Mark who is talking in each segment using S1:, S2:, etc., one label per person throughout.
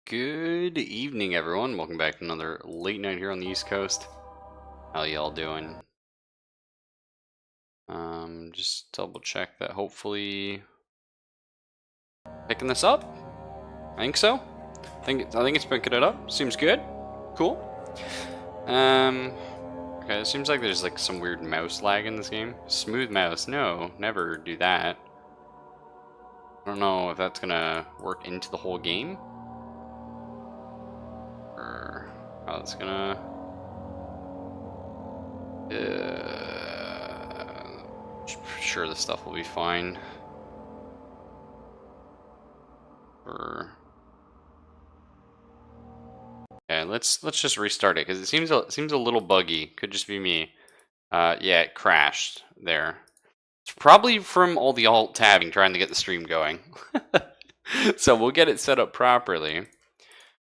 S1: Good evening, everyone. Welcome back to another late night here on the East Coast. How y'all doing? Just double check that. Hopefully, picking this up. I think so. I think it's picking it up. Seems good. Cool. Okay. It seems like there's like some weird mouse lag in this game. Smooth mouse. No, never do that. I don't know if that's gonna work into the whole game or how it's gonna. Sure, this stuff will be fine. Okay, let's just restart it because it seems a little buggy. Could just be me. Yeah, it crashed there. It's probably from all the alt tabbing trying to get the stream going. So we'll get it set up properly,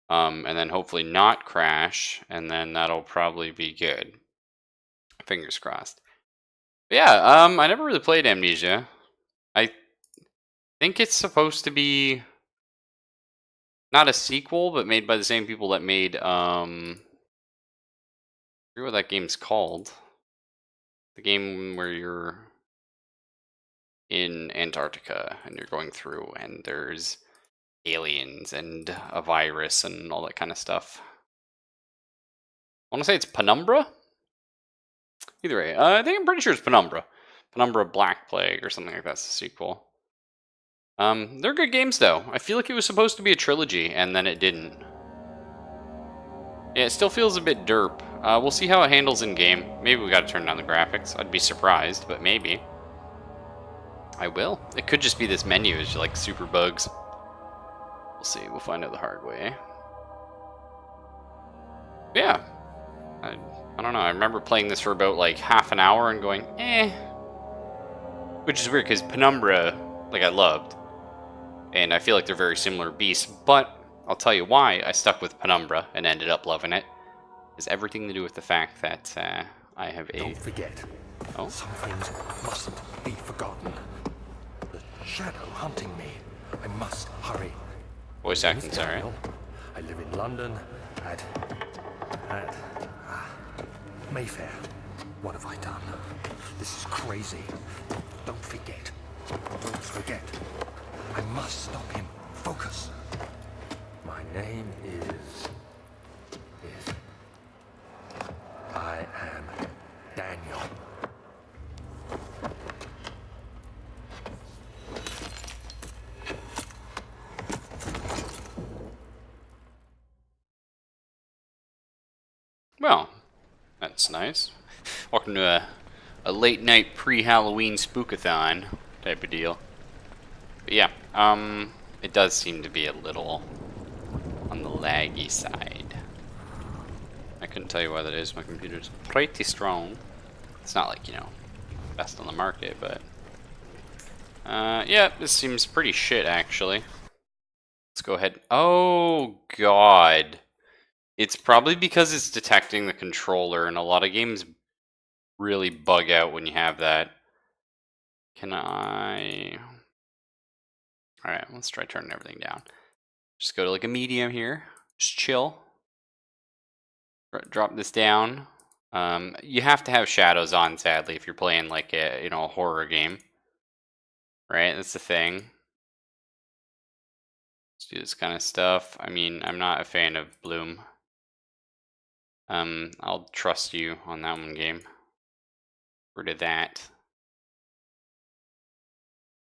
S1: and then hopefully not crash, and then that'll probably be good. Fingers crossed. But yeah, I never really played Amnesia. I think it's supposed to be not a sequel, but made by the same people that made I forget what that game's called. The game where you're in Antarctica and you're going through and there's aliens and a virus and all that kind of stuff. I want to say it's Penumbra? Either way, I think I'm pretty sure it's Penumbra. Penumbra Black Plague or something like that's the sequel. They're good games though. I feel like it was supposed to be a trilogy and then it didn't. Yeah, it still feels a bit derp. We'll see how it handles in game. Maybe we gotta turn down the graphics. I'd be surprised, but maybe. I will. It could just be this menu is like super bugs. We'll see. We'll find out the hard way. Yeah. I don't know. I remember playing this for about like half an hour and going, eh. Which is weird because Penumbra, like I loved. And I feel like they're very similar beasts. But I'll tell you why I stuck with Penumbra and ended up loving it. Has everything to do with the fact that I have a...
S2: Don't forget.
S1: Oh?
S2: Some things mustn't be forgotten. The shadow hunting me. I must hurry.
S1: Voice acting's alright.
S2: I live in London at Mayfair. What have I done? This is crazy. Don't forget. Don't forget. I must stop him. Focus. My name is... I am Daniel.
S1: Well, that's nice. Welcome to a late night pre-Halloween spookathon type of deal. But yeah, it does seem to be a little on the laggy side. I couldn't tell you why that is. My computer's pretty strong. It's not like, you know, best on the market, but yeah, this seems pretty shit actually. Let's go ahead. Oh god. It's probably because it's detecting the controller, and a lot of games really bug out when you have that. Can I... Alright, let's try turning everything down. Just go to like a medium here. Just chill. Drop this down. You have to have shadows on, sadly, if you're playing like a, you know, a horror game. Right? That's the thing. Let's do this kind of stuff. I mean, I'm not a fan of Bloom. I'll trust you on that one, game. Rid of that.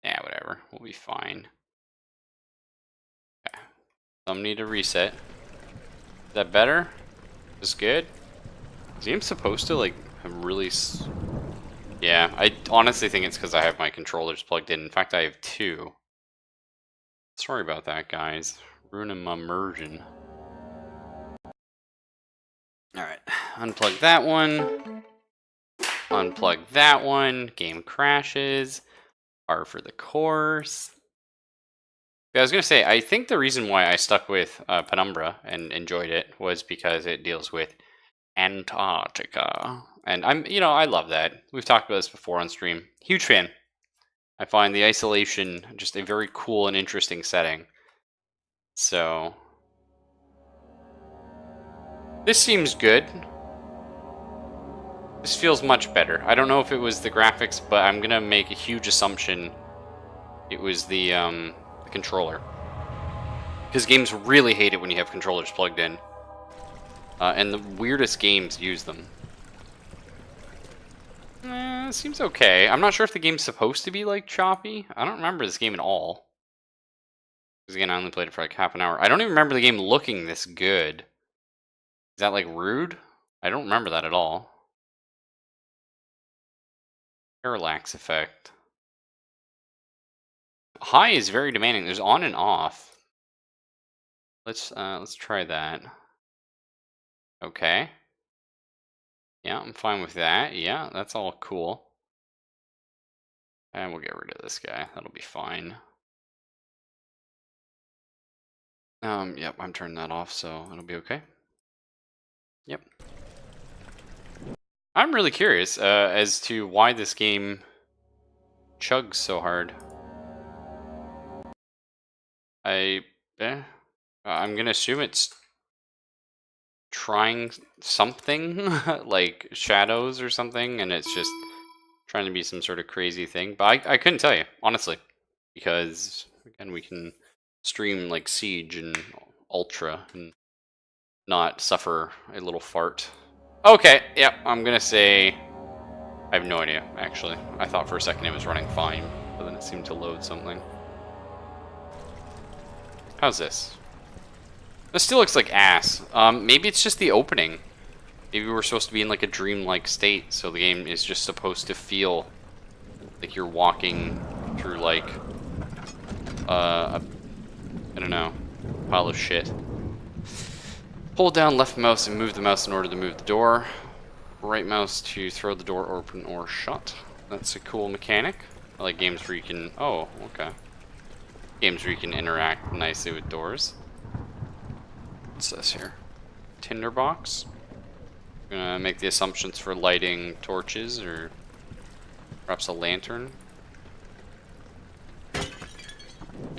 S1: Yeah, whatever. We'll be fine. Okay. Some need a reset. Is that better? Is good? Is the game supposed to, like, have really... Yeah, I honestly think it's because I have my controllers plugged in. In fact, I have two. Sorry about that, guys. Ruining my immersion. Alright, unplug that one. Unplug that one. Game crashes. R for the course. Yeah, I was going to say, I think the reason why I stuck with Penumbra and enjoyed it was because it deals with Antarctica. And I love that. We've talked about this before on stream. Huge fan. I find the isolation just a very cool and interesting setting. So, This seems good. This feels much better. I don't know if it was the graphics, but I'm gonna make a huge assumption it was the controller. Because games really hate it when you have controllers plugged in. And the weirdest games use them. Seems okay. I'm not sure if the game's supposed to be, like, choppy. I don't remember this game at all. Because, again, I only played it for, like, half an hour. I don't even remember the game looking this good. Is that, like, rude? I don't remember that at all. Parallax effect. High is very demanding. There's on and off. Let's try that. Okay. Yeah, I'm fine with that. Yeah, that's all cool. And we'll get rid of this guy. That'll be fine. Yep, I'm turning that off, so it'll be okay. Yep. I'm really curious as to why this game chugs so hard. I'm gonna assume it's trying something like shadows or something, and it's just trying to be some sort of crazy thing. But I couldn't tell you, honestly, because again, we can stream like Siege and Ultra and not suffer a little fart. Okay, yeah, I'm gonna say I have no idea, actually. I thought for a second it was running fine, but then it seemed to load something. How's this? This still looks like ass. Maybe it's just the opening. Maybe we're supposed to be in like a dreamlike state, so the game is just supposed to feel like you're walking through like I don't know, pile of shit. Hold down left mouse and move the mouse in order to move the door. Right mouse to throw the door open or shut. That's a cool mechanic. I like games where you can... Oh, okay. Games where you can interact nicely with doors. What's this here? Tinderbox. Gonna make the assumptions for lighting torches or perhaps a lantern.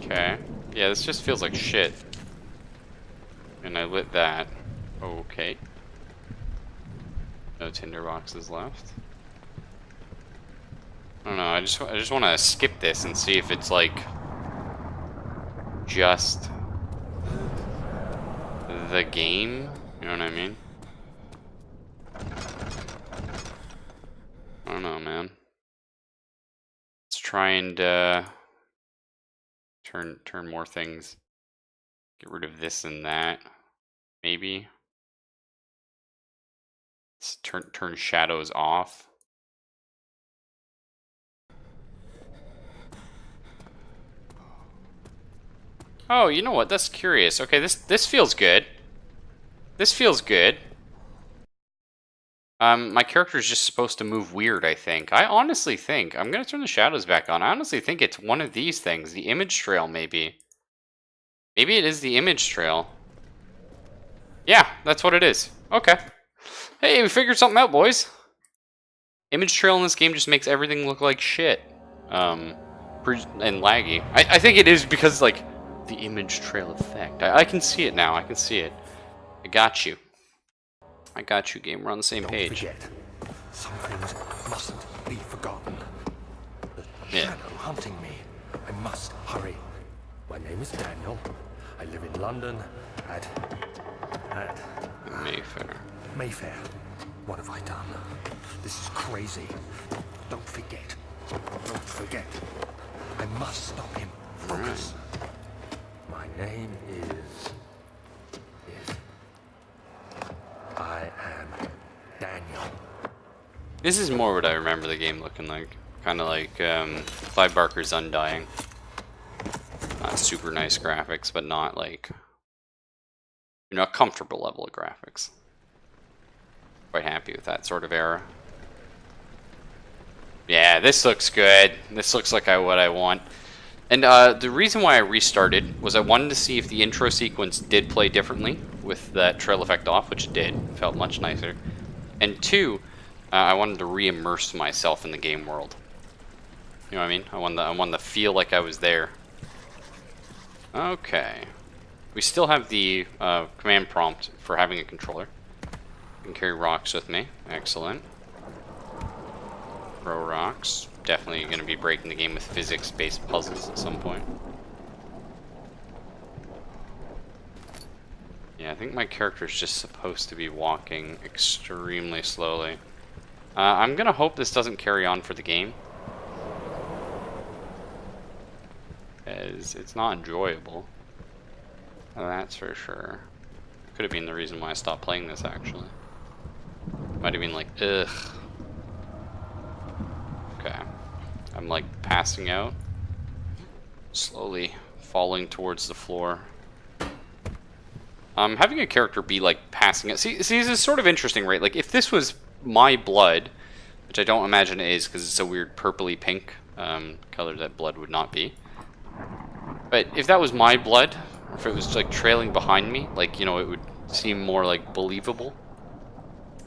S1: Okay. Yeah, this just feels like shit. And I lit that. Okay. No tinderboxes left. I don't know. I just want to skip this and see if it's like just the game. You know what I mean? I don't know, man. Let's try and turn more things. Get rid of this and that. Maybe. Let's turn shadows off. Oh, you know what? That's curious. Okay, this feels good. This feels good. My character is just supposed to move weird, I think. I honestly think... I'm going to turn the shadows back on. I honestly think it's one of these things. The image trail, maybe. Maybe it is the image trail. Yeah, that's what it is. Okay. Hey, we figured something out, boys. Image trail in this game just makes everything look like shit. And laggy. I think it is because, like, the image trail effect. I can see it now. I can see it. I got you. I got you, game. We're on the same page.
S2: Don't forget, some things mustn't be forgotten. The
S1: Yeah.
S2: shadow hunting me. I must hurry. My name is Daniel. I live in London at
S1: Mayfair.
S2: Mayfair. What have I done? This is crazy. Don't forget. Don't forget. I must stop him. Focus. My name is... I am Daniel.
S1: This is more what I remember the game looking like. Kind of like Clive Barker's Undying. Not super nice graphics, but not like, you know, a comfortable level of graphics. Quite happy with that sort of era. Yeah, this looks good. This looks like what I want. And the reason why I restarted was I wanted to see if the intro sequence did play differently with that trail effect off, which it did. It felt much nicer. And two, I wanted to re-immerse myself in the game world. You know what I mean? I wanted to feel like I was there. Okay. We still have the command prompt for having a controller. Can carry rocks with me. Excellent. Throw rocks. Definitely going to be breaking the game with physics-based puzzles at some point. Yeah, I think my character's just supposed to be walking extremely slowly. I'm going to hope this doesn't carry on for the game, as it's not enjoyable. That's for sure. Could have been the reason why I stopped playing this, actually. Might have been like, ugh. Okay. I'm like passing out. Slowly falling towards the floor. Having a character be like passing out. See, this is sort of interesting, right? Like, if this was my blood, which I don't imagine it is because it's a weird purpley pink color that blood would not be. But if that was my blood, or if it was like trailing behind me, like, you know, it would seem more like believable.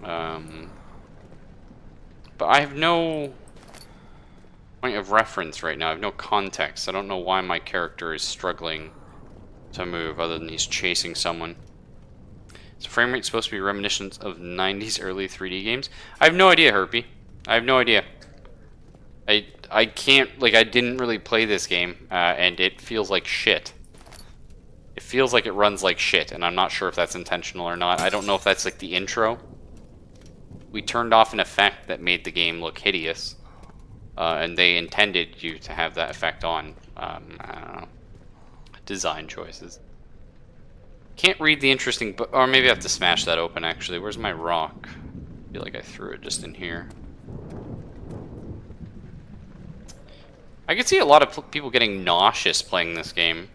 S1: But I have no point of reference right now. I have no context. I don't know why my character is struggling to move other than he's chasing someone. Is the frame rate supposed to be reminiscent of 90s early 3D games? I have no idea, Herpy. I have no idea. I can't, like, I didn't really play this game, and it feels like shit. It feels like it runs like shit, and I'm not sure if that's intentional or not. I don't know if that's like the intro. We turned off an effect that made the game look hideous, and they intended you to have that effect on. I don't know. Design choices. Can't read the interesting, or maybe I have to smash that open, actually. Where's my rock? I feel like I threw it just in here. I can see a lot of people getting nauseous playing this game,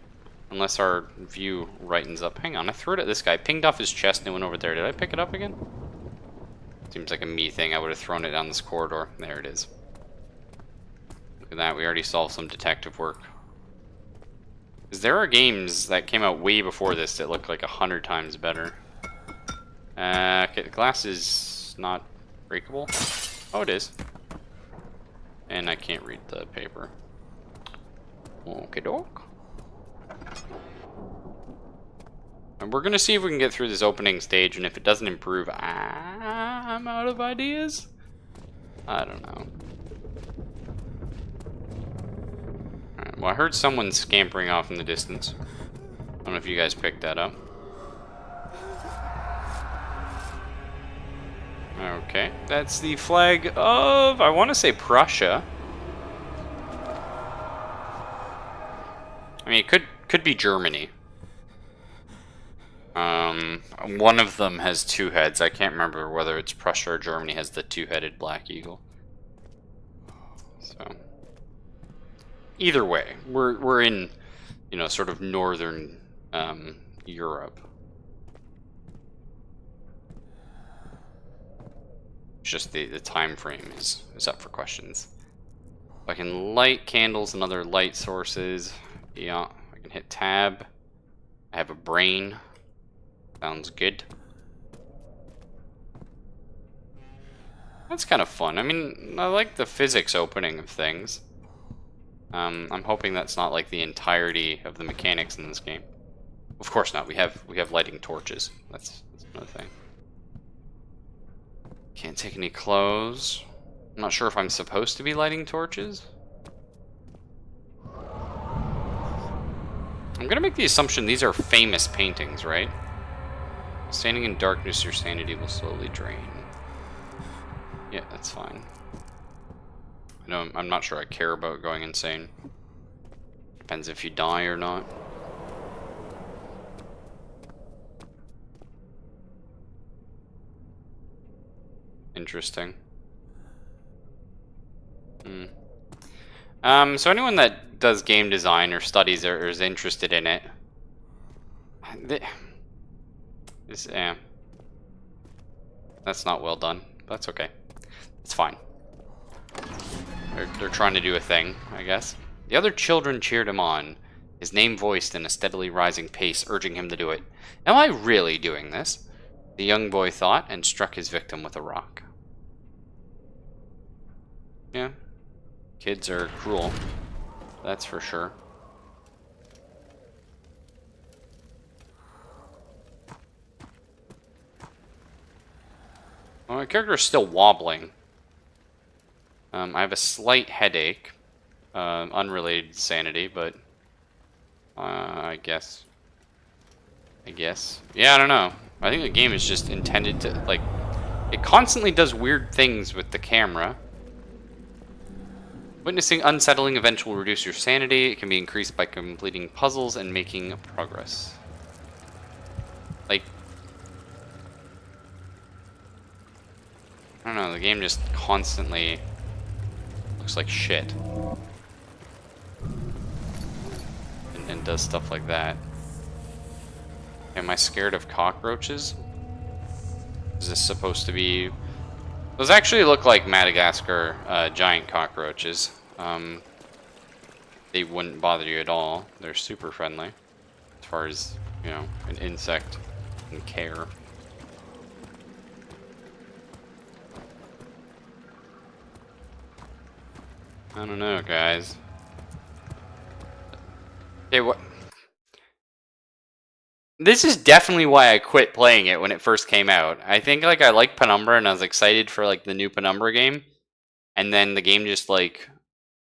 S1: unless our view rightens up. Hang on, I threw it at this guy, pinged off his chest, and it went over there. Did I pick it up again? Seems like a me thing. I would have thrown it down this corridor. There it is. Look at that, we already solved some detective work. Because there are games that came out way before this that look like 100 times better. Okay, the glass is not breakable. Oh, it is. And I can't read the paper. Okie doke. And we're gonna see if we can get through this opening stage, and if it doesn't improve, I'm out of ideas. I don't know. Alright, well, I heard someone scampering off in the distance. I don't know if you guys picked that up. Okay, that's the flag of, I want to say, Prussia. I mean, it could be Germany. One of them has two heads. I can't remember whether it's Prussia or Germany has the two-headed black eagle. So, either way, we're in, you know, sort of northern Europe. Just the time frame is up for questions. I can light candles and other light sources. Yeah, I can hit tab. I have a brain. Sounds good. That's kind of fun. I mean, I like the physics opening of things. I'm hoping that's not like the entirety of the mechanics in this game. Of course not. We have lighting torches. That's another thing. Can't take any clothes. I'm not sure if I'm supposed to be lighting torches. I'm gonna make the assumption these are famous paintings, right? Standing in darkness, your sanity will slowly drain. Yeah, that's fine. I know I'm not sure I care about going insane. Depends if you die or not. Interesting. So anyone that does game design or studies or is interested in it, that's not well done. That's okay. It's fine. They're trying to do a thing, I guess. The other children cheered him on, his name voiced in a steadily rising pace, urging him to do it. Am I really doing this? The young boy thought, and struck his victim with a rock. Yeah. Kids are cruel. That's for sure. Well, my character is still wobbling. I have a slight headache. Unrelated to sanity, but... I guess. Yeah, I don't know. I think the game is just intended to, like... It constantly does weird things with the camera. Witnessing unsettling events will reduce your sanity. It can be increased by completing puzzles and making progress. Like... I don't know, the game just constantly looks like shit. And does stuff like that. Am I scared of cockroaches? Is this supposed to be... Those actually look like Madagascar giant cockroaches. They wouldn't bother you at all. They're super friendly. As far as, you know, an insect and care. I don't know, guys. Okay, what? This is definitely why I quit playing it when it first came out. I think, like, I liked Penumbra and I was excited for, like, the new Penumbra game. And then the game just, like,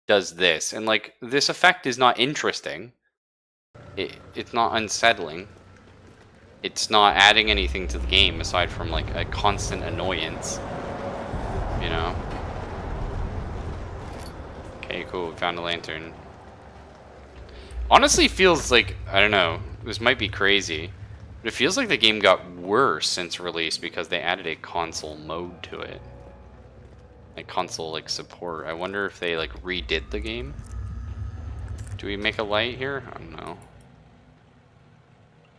S1: does this. And, like, this effect is not interesting. It's not unsettling. It's not adding anything to the game aside from, like, a constant annoyance. You know? Okay, cool. We found a lantern. Honestly, feels like, I don't know, this might be crazy, but it feels like the game got worse since release because they added a console mode to it. Like console like support. I wonder if they like redid the game. Do we make a light here? I don't know.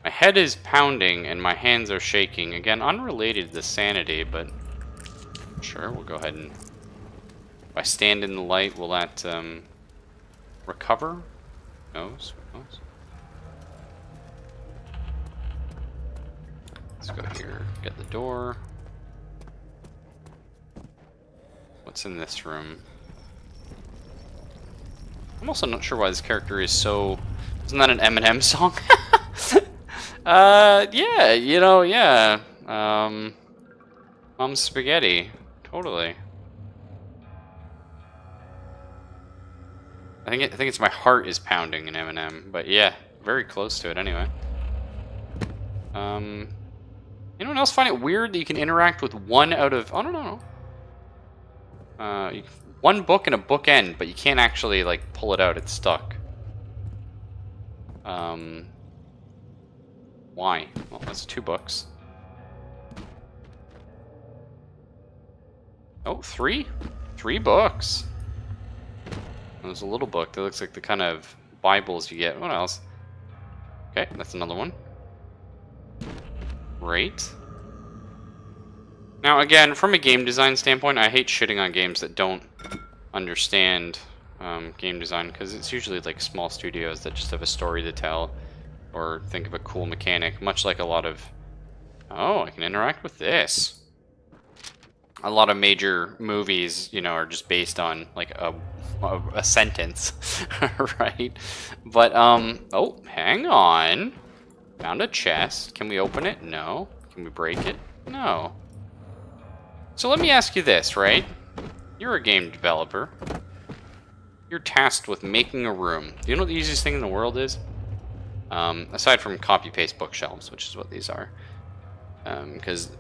S1: My head is pounding and my hands are shaking. Again, unrelated to sanity, but sure, we'll go ahead and... If I stand in the light, will that recover? No, suppose. Let's go here, get the door. What's in this room? I'm also not sure why this character is so... Isn't that an Eminem song? Yeah, you know, yeah. Mom's spaghetti. Totally. I think it's my heart is pounding in Eminem, but yeah, very close to it anyway. Anyone else find it weird that you can interact with one out of... I don't know. One book and a bookend, but you can't actually, like, pull it out. It's stuck. Why? Well, that's 2 books. Oh, 3? 3 books. There's a little book that looks like the kind of Bibles you get. What else? Okay, that's another one. Great. Now, again, from a game design standpoint, I hate shitting on games that don't understand game design, because it's usually like small studios that just have a story to tell or think of a cool mechanic, much like a lot of... Oh, I can interact with this. A lot of major movies, you know, are just based on like a sentence, right? But oh, hang on. Found a chest. Can we open it? No. Can we break it? No. So let me ask you this, right? You're a game developer. You're tasked with making a room. Do you know what the easiest thing in the world is? Aside from copy-paste bookshelves, which is what these are. Because,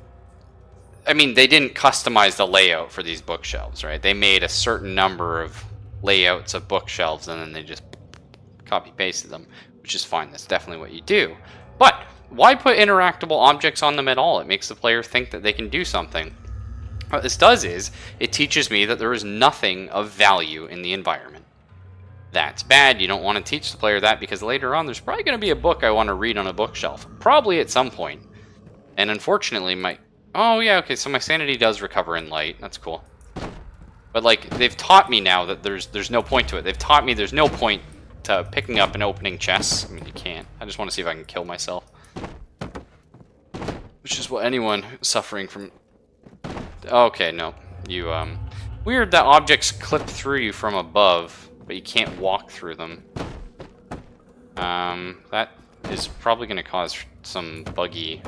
S1: I mean, they didn't customize the layout for these bookshelves, right? They made a certain number of layouts of bookshelves and then they just copy-pasted them, which is fine. That's definitely what you do. But why put interactable objects on them at all? It makes the player think that they can do something. What this does is, it teaches me that there is nothing of value in the environment. That's bad. You don't want to teach the player that because later on there's probably going to be a book I want to read on a bookshelf. Probably at some point. And unfortunately my... Oh yeah, okay, so my sanity does recover in light. That's cool. But like, they've taught me now that there's no point to it. They've taught me there's no point to picking up and opening chests. I mean, you can't. I just want to see if I can kill myself. Which is what anyone suffering from... Okay, no. You, Weird that objects clip through you from above, but you can't walk through them. That is probably going to cause some buggy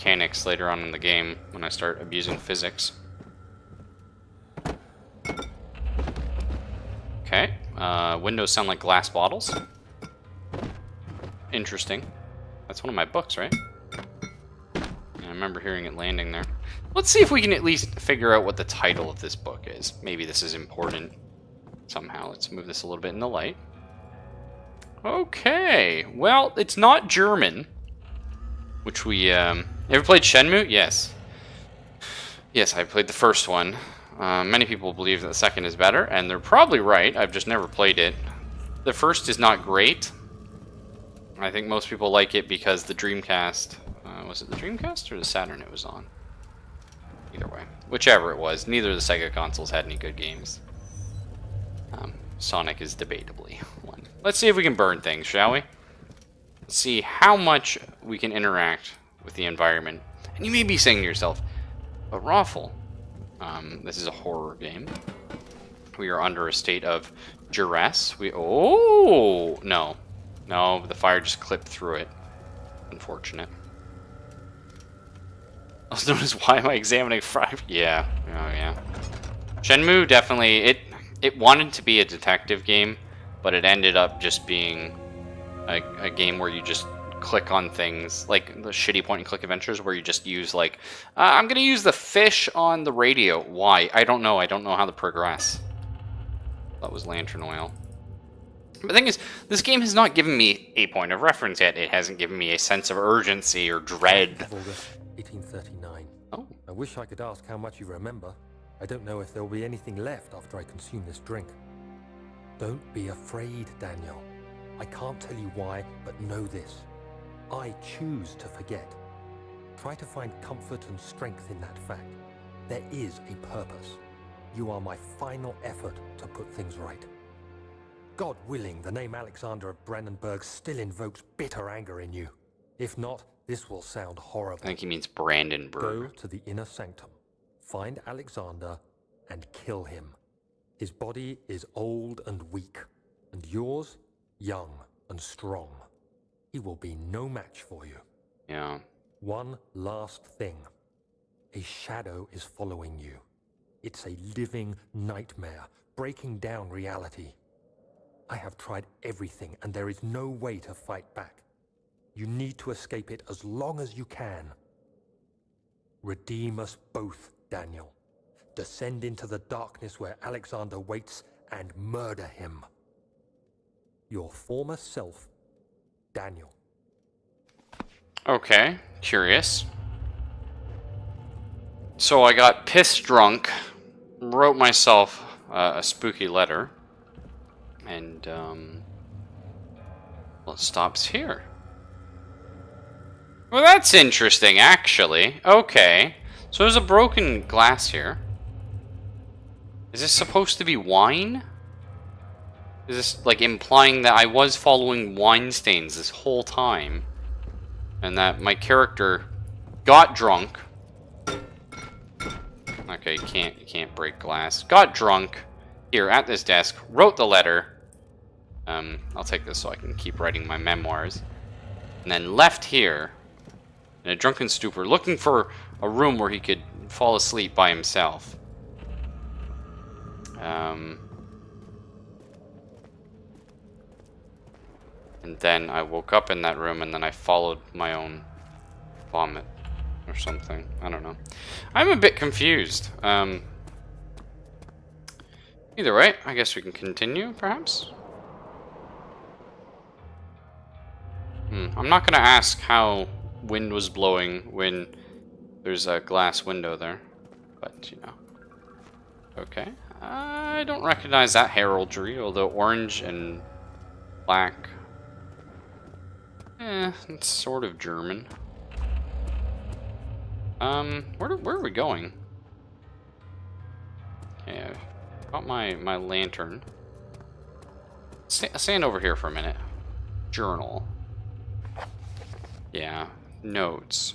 S1: mechanics later on in the game when I start abusing physics. Okay, windows sound like glass bottles. Interesting. That's one of my books, right? I remember hearing it landing there. Let's see if we can at least figure out what the title of this book is. Maybe this is important somehow. Let's move this a little bit in the light. Okay, well, it's not German, which we, ever played Shenmue? Yes. Yes, I played the first one. Many people believe that the second is better, and they're probably right. I've just never played it. The first is not great. I think most people like it because the Dreamcast... was it the Dreamcast or the Saturn it was on? Either way. Whichever it was, neither of the Sega consoles had any good games. Sonic is debatably one. Let's see if we can burn things, shall we? Let's see how much we can interact with the environment. And you may be saying to yourself, but Raffle, this is a horror game. We are under a state of duress. Oh, no. No, the fire just clipped through it. Unfortunate. Also known as why am I examining fire? Yeah. Oh, yeah. Shenmue definitely, it wanted to be a detective game, but it ended up just being a game where you just click on things, like the shitty point-and-click adventures where you just use, like, I'm going to use the fish on the radio. Why? I don't know. I don't know how to progress. That was lantern oil. But the thing is, this game has not given me a point of reference yet. It hasn't given me a sense of urgency or dread.
S2: August 1839.
S1: Oh.
S2: I wish I could ask how much you remember. I don't know if there will be anything left after I consume this drink. Don't be afraid, Daniel. I can't tell you why, but know this. I choose to forget. Try to find comfort and strength in that fact. There is a purpose. You are my final effort to put things right. God willing, the name Alexander of Brandenburg still invokes bitter anger in you. If not, this will sound horrible.
S1: I think he means Brandenburg.
S2: Go to the inner sanctum, find Alexander, and kill him. His body is old and weak, and yours, young and strong. He will be no match for you.
S1: Yeah.
S2: One last thing. A shadow is following you. It's a living nightmare, breaking down reality. I have tried everything, and there is no way to fight back. You need to escape it as long as you can. Redeem us both, Daniel. Descend into the darkness where Alexander waits and murder him. Your former self, Daniel.
S1: Okay, curious. So I got pissed drunk, wrote myself a spooky letter, and well, it stops here. Well, that's interesting, actually. Okay, so there's a broken glass here. Is this supposed to be wine? Is this, like, implying that I was following wine stains this whole time? And that my character got drunk. Okay, you can't break glass. Got drunk here at this desk, wrote the letter. I'll take this so I can keep writing my memoirs. And then left here in a drunken stupor, looking for a room where he could fall asleep by himself. And then I woke up in that room, and then I followed my own vomit or something. I don't know. I'm a bit confused. Either way, I guess we can continue, perhaps? I'm not going to ask how wind was blowing when there's a glass window there. But, you know. Okay. I don't recognize that heraldry, although orange and black... it's sort of German. Where are we going? Okay, I've got my lantern. Stand over here for a minute. Journal. Yeah, notes.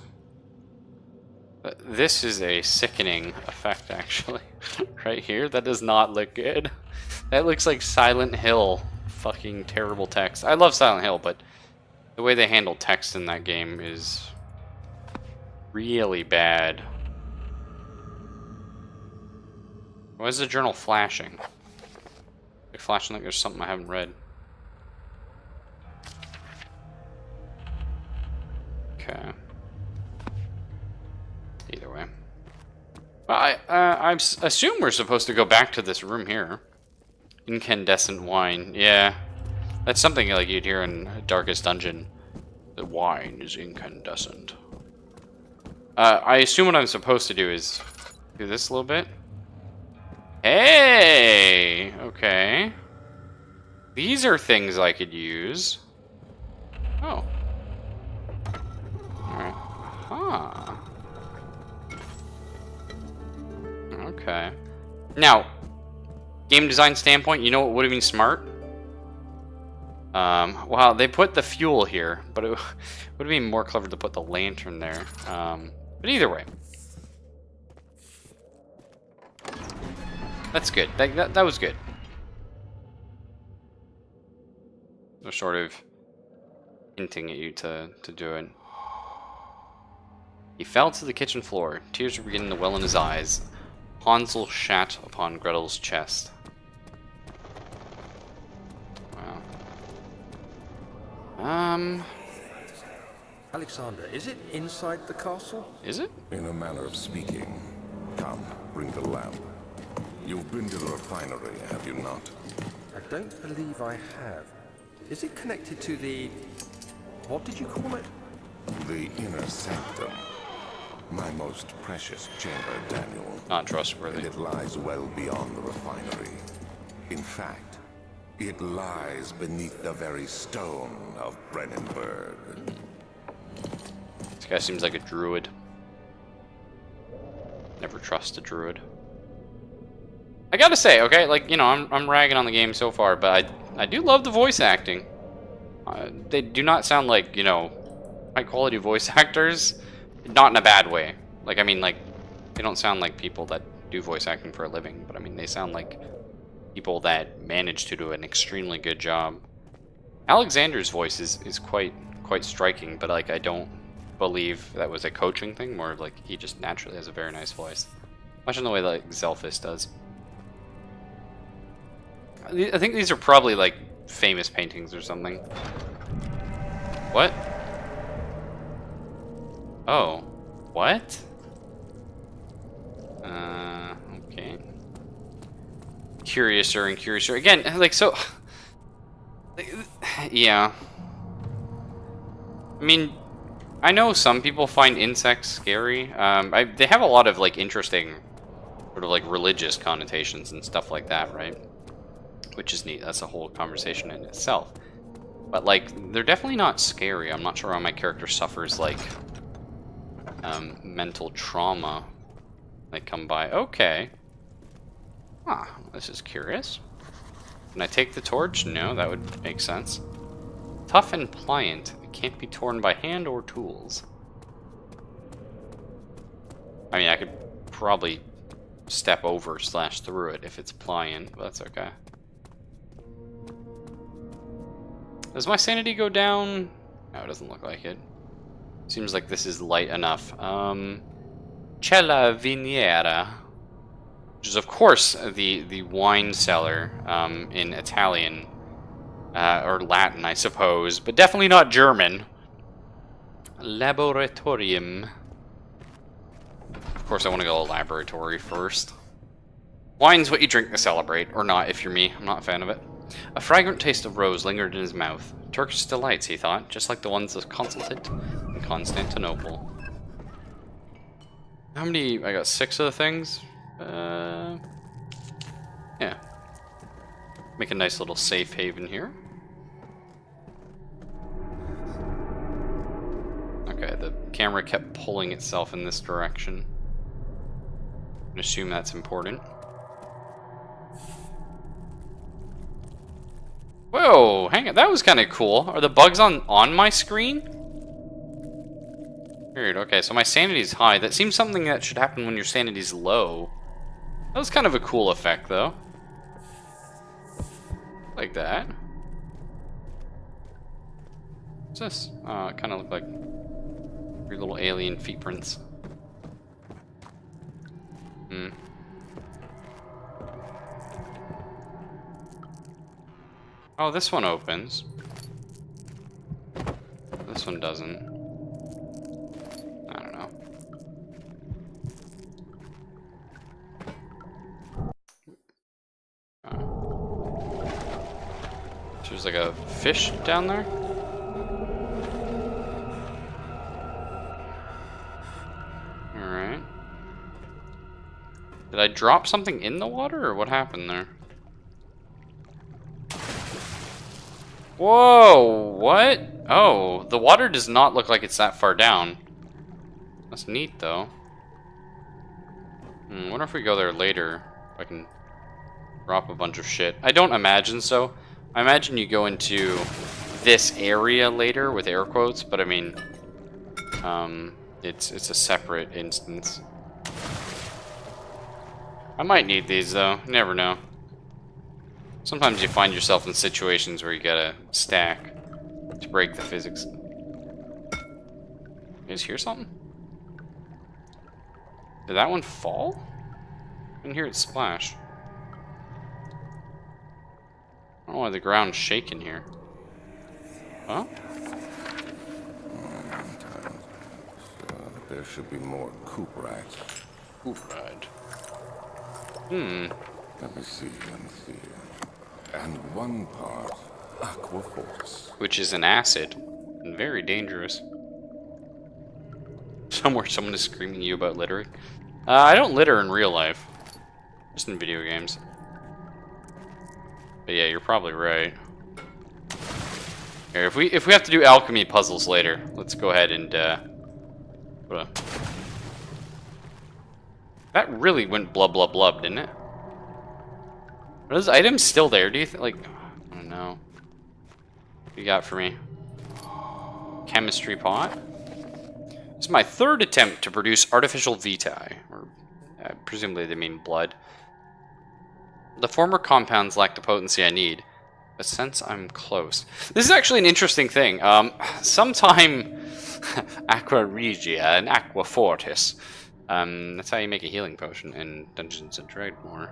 S1: This is a sickening effect, actually. Right here, that does not look good. That looks like Silent Hill. Fucking terrible text. I love Silent Hill, but the way they handle text in that game is really bad. Why is the journal flashing? Like flashing like there's something I haven't read. Okay. Either way. Well, I assume we're supposed to go back to this room here. Incandescent wine. Yeah. That's something like you'd hear in Darkest Dungeon. The wine is incandescent. I assume what I'm supposed to do is do this a little bit. Hey! Okay. These are things I could use. Oh. Alright. Huh. Okay. Now, game design standpoint, you know what would have been smart? Wow, they put the fuel here, but it would have been more clever to put the lantern there. But either way. That's good. That was good. They're sort of hinting at you to do it. He fell to the kitchen floor. Tears were beginning to well in his eyes. Hansel shat upon Gretel's chest. Wow.
S2: Alexander, is it inside the castle?
S1: Is it?
S3: In a manner of speaking. Come, bring the lamp. You've been to the refinery, have you not?
S2: I don't believe I have. Is it connected to the... what did you call it?
S3: The inner sanctum. My most precious chamber, Daniel.
S1: Not trustworthy.
S3: And it lies well beyond the refinery. In fact, it lies beneath the very stone of Brennenburg.
S1: This guy seems like a druid. Never trust a druid. I gotta say, okay, like, you know, I'm ragging on the game so far, but I do love the voice acting. They do not sound like, you know, high quality voice actors. Not in a bad way. Like, I mean, like, they don't sound like people that do voice acting for a living, but I mean, they sound like people that manage to do an extremely good job. Alexander's voice is quite striking, but like, I don't believe that was a coaching thing, more of like, he just naturally has a very nice voice. Much in the way that like, Zelphus does. I think these are probably like famous paintings or something. What? Oh, what? Okay. Curiouser and curiouser. Again, like, so... yeah. I mean, I know some people find insects scary. They have a lot of, like, interesting sort of, like, religious connotations and stuff like that, right? Which is neat. That's a whole conversation in itself. But, like, they're definitely not scary. I'm not sure how my character suffers, like... mental trauma they come by. Okay. Ah, this is curious. Can I take the torch? No, that would make sense. Tough and pliant. It can't be torn by hand or tools. I mean, I could probably step over / through it if it's pliant, but that's okay. Does my sanity go down? No, it doesn't look like it. Seems like this is light enough. Cella Viniera, which is of course the wine cellar in Italian or Latin, I suppose, but definitely not German. Laboratorium. Of course, I want to go to laboratory first. Wine's what you drink to celebrate, or not if you're me. I'm not a fan of it. A fragrant taste of rose lingered in his mouth. Turkish delights, he thought, just like the ones of Consulate in Constantinople. How many? I got 6 of the things. Yeah. Make a nice little safe haven here. Okay, the camera kept pulling itself in this direction. I'm gonna assume that's important. Whoa, hang on, that was kind of cool. Are the bugs on my screen? Weird, okay, so my sanity's high. That seems something that should happen when your sanity's low. That was kind of a cool effect, though. Like that. What's this? Oh, it kind of looked like... Your little alien feet prints. Hmm. Oh, this one opens. This one doesn't. I don't know. So there's like a fish down there? Alright. Did I drop something in the water, or what happened there? Whoa, what? Oh, the water does not look like it's that far down. That's neat, though. Wonder if we go there later, if I can drop a bunch of shit. I don't imagine so. I imagine you go into this area later with air quotes, but I mean, it's a separate instance. I might need these though. You never know. Sometimes you find yourself in situations where you gotta stack to break the physics. You guys hear something? Did that one fall? I didn't hear it splash. I don't know why the ground's shaking here. Huh?
S3: There should be more coop racks.
S1: Coop ride.
S3: Let me see. And one part aqua force.
S1: Which is an acid. And very dangerous. Somewhere someone is screaming at you about littering. I don't litter in real life. Just in video games. But yeah, you're probably right. Here, if we have to do alchemy puzzles later, let's go ahead and that really went blub blub blub, didn't it? Are those items still there? Do you think? Like, I don't know. What you got for me? Chemistry pot. This is my third attempt to produce artificial vitae, or presumably they mean blood. The former compounds lack the potency I need, but since I'm close. This is actually an interesting thing. Sometime Aqua Regia and Aqua Fortis. That's how you make a healing potion in Dungeons and Dragons.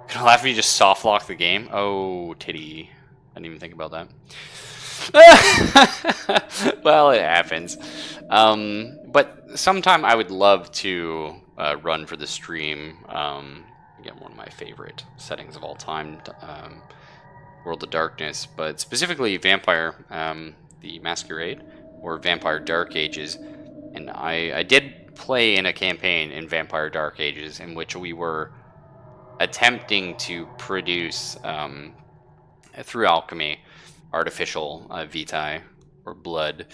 S1: Gonna laugh if you just soft lock the game. Oh, titty. I didn't even think about that. Well, it happens. But sometime I would love to run for the stream. Again, one of my favorite settings of all time, World of Darkness, but specifically Vampire, the Masquerade, or Vampire Dark Ages. And I did play in a campaign in Vampire Dark Ages in which we were attempting to produce, through alchemy, artificial vitae, or blood,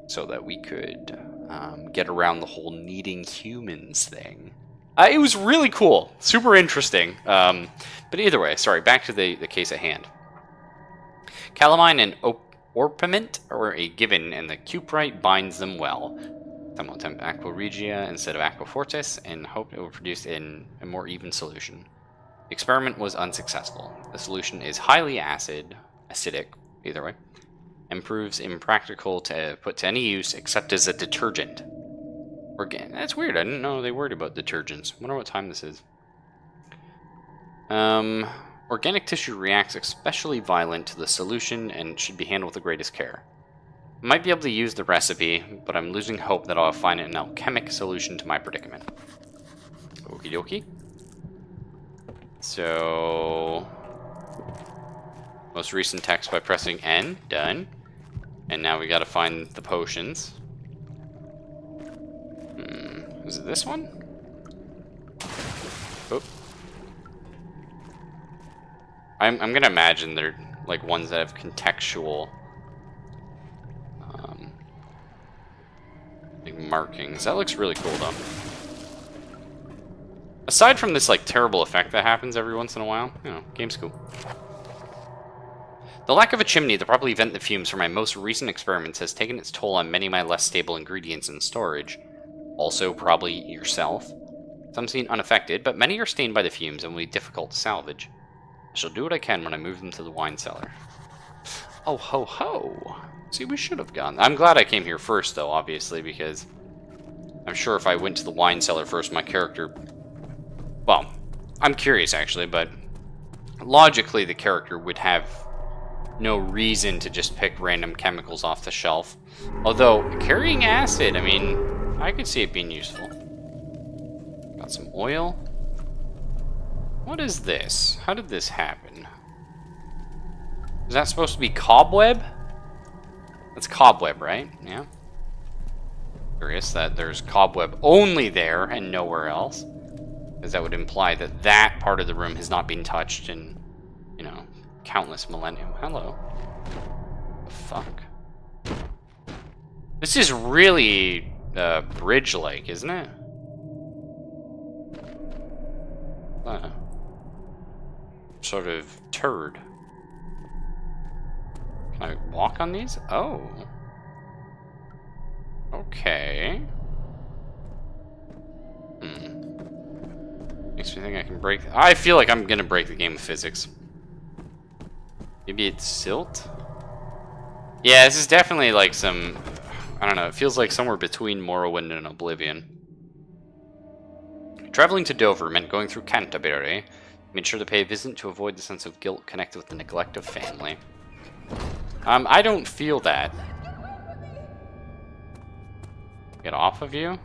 S1: so that we could get around the whole needing humans thing. It was really cool, super interesting. But either way, sorry, back to the case at hand. Calamine and orpiment are a given, and the cuprite binds them well. Some will attempt Aqua Regia instead of Aqua Fortis, and hope it will produce in a more even solution. The experiment was unsuccessful. The solution is highly acidic, either way, and proves impractical to put to any use except as a detergent. That's weird. I didn't know they worried about detergents. Wonder what time this is. Organic tissue reacts especially violent to the solution and should be handled with the greatest care. I might be able to use the recipe, but I'm losing hope that I'll find an alchemic solution to my predicament. Okie dokie. So, most recent text by pressing N, done. And now we gotta find the potions. Is it this one? Oh. I'm gonna imagine they're like ones that have contextual like markings. That looks really cool though. Aside from this like terrible effect that happens every once in a while, you know, game's cool. The lack of a chimney to properly vent the fumes from my most recent experiments has taken its toll on many of my less stable ingredients in storage. Also, probably yourself. Some seem unaffected, but many are stained by the fumes and will be difficult to salvage. I shall do what I can when I move them to the wine cellar. Oh, ho, ho. See, we should have gone. I'm glad I came here first, though, obviously, because I'm sure if I went to the wine cellar first, my character... Well, I'm curious, actually, but logically, the character would have no reason to just pick random chemicals off the shelf. Although, carrying acid, I mean, I could see it being useful. Got some oil. What is this? How did this happen? Is that supposed to be cobweb? That's cobweb, right? Yeah. Curious that there's cobweb only there and nowhere else. Because that would imply that that part of the room has not been touched in, you know, countless millennium. Hello. The fuck? This is really bridge-like, isn't it? Sort of turd. Can I walk on these? Oh. Okay. Makes me think I can break... I feel like I'm gonna break the game of physics. Maybe it's silt? Yeah, this is definitely like some... I don't know, it feels like somewhere between Morrowind and Oblivion. Traveling to Dover meant going through Canterbury. Made sure to pay a visit to avoid the sense of guilt connected with the neglect of family. I don't feel that. Get off of you?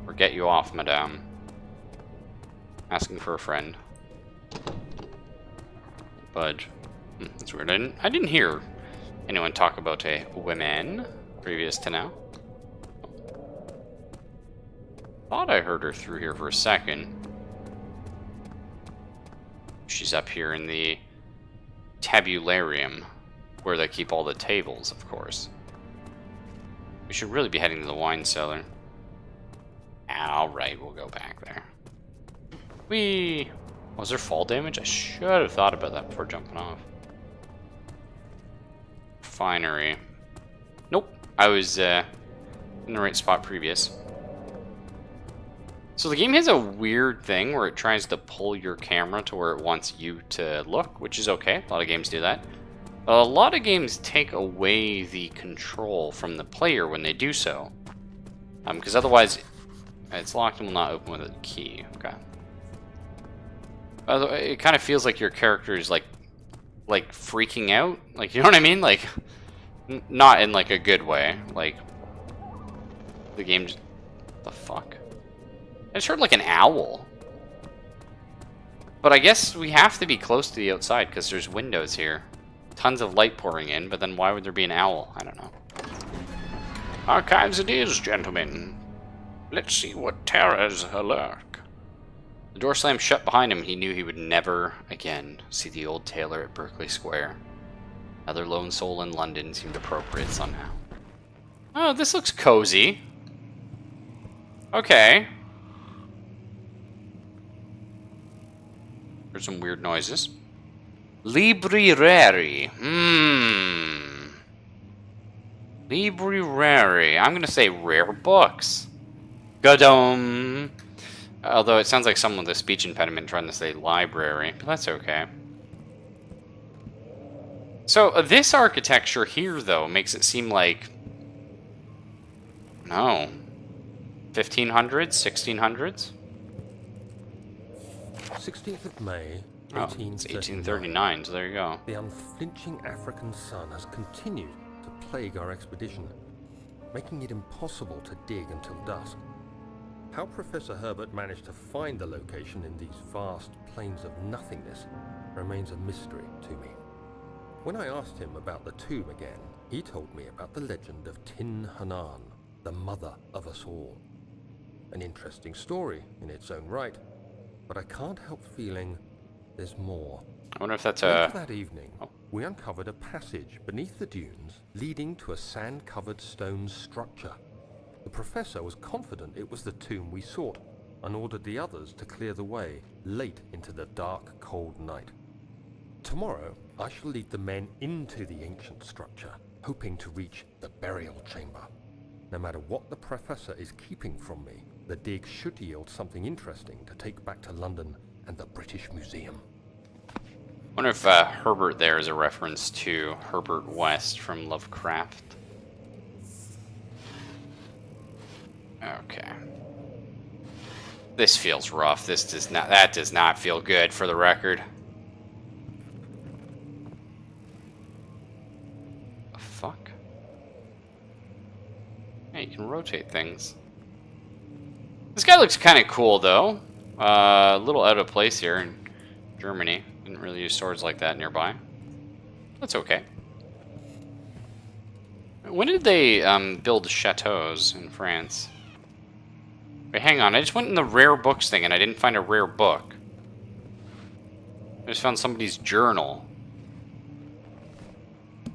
S1: Or get you off, madame? Asking for a friend. Budge. That's weird. I didn't hear anyone talk about a woman previous to now. Thought I heard her through here for a second. She's up here in the tabularium, where they keep all the tables, of course. We should really be heading to the wine cellar. Alright, we'll go back there. Whee! Was there fall damage? I should have thought about that before jumping off. Refinery. Nope, I was in the right spot previous. So the game has a weird thing where it tries to pull your camera to where it wants you to look, which is okay. A lot of games do that. A lot of games take away the control from the player when they do so. Because otherwise, it's locked and will not open with a key. Okay. It kind of feels like your character is like freaking out. Like, you know what I mean? Like, not in like a good way. Like, the game just... The fuck? I just heard like an owl. But I guess we have to be close to the outside because there's windows here. Tons of light pouring in, but then why would there be an owl? I don't know. Archives it is, gentlemen. Let's see what terrors lurk. The door slammed shut behind him. He knew he would never again see the old tailor at Berkeley Square. Another lone soul in London seemed appropriate somehow. Oh, this looks cozy. Okay. Heard some weird noises. Library. Library. I'm gonna say rare books. Gadom. Although it sounds like someone with a speech impediment trying to say library, but that's okay. So this architecture here, though, makes it seem like... No. 1500s? 1600s?
S2: 16th of May,
S1: Oh, it's 1839, so there you go.
S2: The unflinching African sun has continued to plague our expedition, making it impossible to dig until dusk. How Professor Herbert managed to find the location in these vast plains of nothingness remains a mystery to me. When I asked him about the tomb again, he told me about the legend of Tin Hanan, the mother of us all. An interesting story in its own right, but I can't help feeling there's more.
S1: I wonder if that's
S2: Later that evening, we uncovered a passage beneath the dunes leading to a sand-covered stone structure. The professor was confident it was the tomb we sought and ordered the others to clear the way late into the dark, cold night. Tomorrow, I shall lead the men into the ancient structure, hoping to reach the burial chamber. No matter what the professor is keeping from me, the dig should yield something interesting to take back to London and the British Museum.
S1: Wonder if Herbert there is a reference to Herbert West from Lovecraft. Okay. This feels rough. That does not feel good for the record. The fuck? Yeah, you can rotate things. This guy looks kind of cool though. A little out of place here in Germany. Didn't really use swords like that nearby. That's okay. When did they build chateaus in France? Wait, hang on. I just went in the rare books thing and I didn't find a rare book. I just found somebody's journal.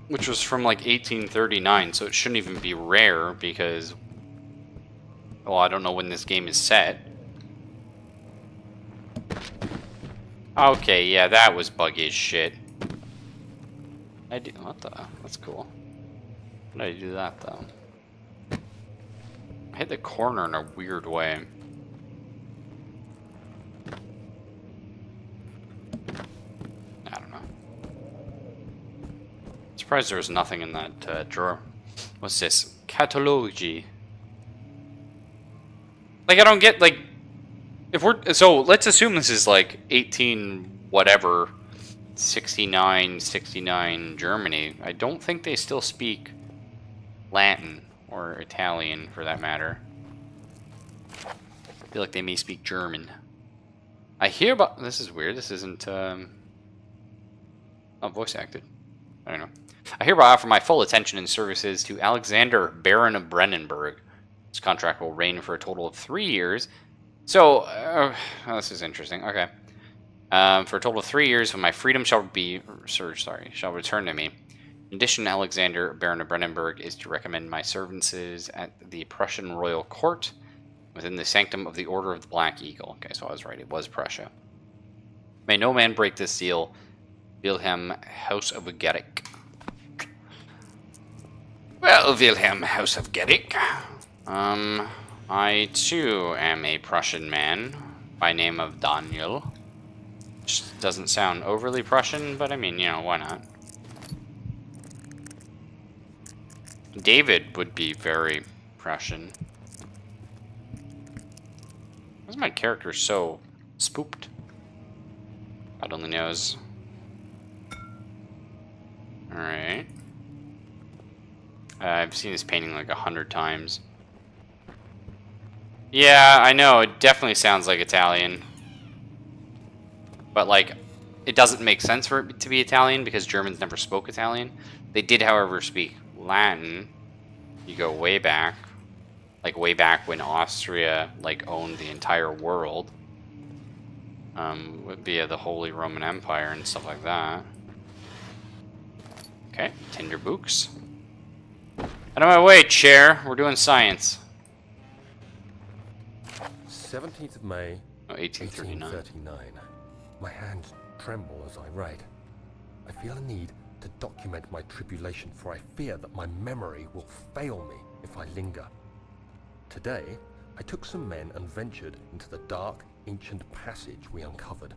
S1: Which was from like 1839, so it shouldn't even be rare because... Well, I don't know when this game is set. Okay, yeah, that was buggy as shit. What the? That's cool. How did I do that, though? I hit the corner in a weird way. I don't know. Surprised there was nothing in that drawer. What's this? Catalogy. Like, I don't get, like... If we're... So, let's assume this is, like, 18 whatever... 69 Germany. I don't think they still speak Latin or Italian for that matter. I feel like they may speak German. I hear about... This is weird. This isn't... Oh, voice acted. I don't know. I hereby offer my full attention and services to Alexander, Baron of Brennenburg. This contract will reign for a total of 3 years. So, oh, this is interesting. Okay. For a total of 3 years, when my freedom shall return to me. In addition, Alexander, Baron of Brennenburg, is to recommend my services at the Prussian royal court within the sanctum of the Order of the Black Eagle. Okay, so I was right. It was Prussia. May no man break this seal. Wilhelm, House of Gerich. Well, Wilhelm, House of Gerich. I too am a Prussian man by name of Daniel. Which doesn't sound overly Prussian, but I mean, you know, why not? David would be very Prussian. Why is my character so spooked? God only knows. Alright. I've seen this painting like 100 times. Yeah, I know, it definitely sounds like Italian. But, like, it doesn't make sense for it to be Italian because Germans never spoke Italian. They did, however, speak Latin. You go way back. Like, way back when Austria, like, owned the entire world. Via the Holy Roman Empire and stuff like that. Okay, Tinder books. Out of my way, chair. We're doing science.
S2: 17th of May,
S1: Oh, 1839.
S2: 1839. My hands tremble as I write. I feel a need to document my tribulation, for I fear that my memory will fail me if I linger. Today, I took some men and ventured into the dark, ancient passage we uncovered.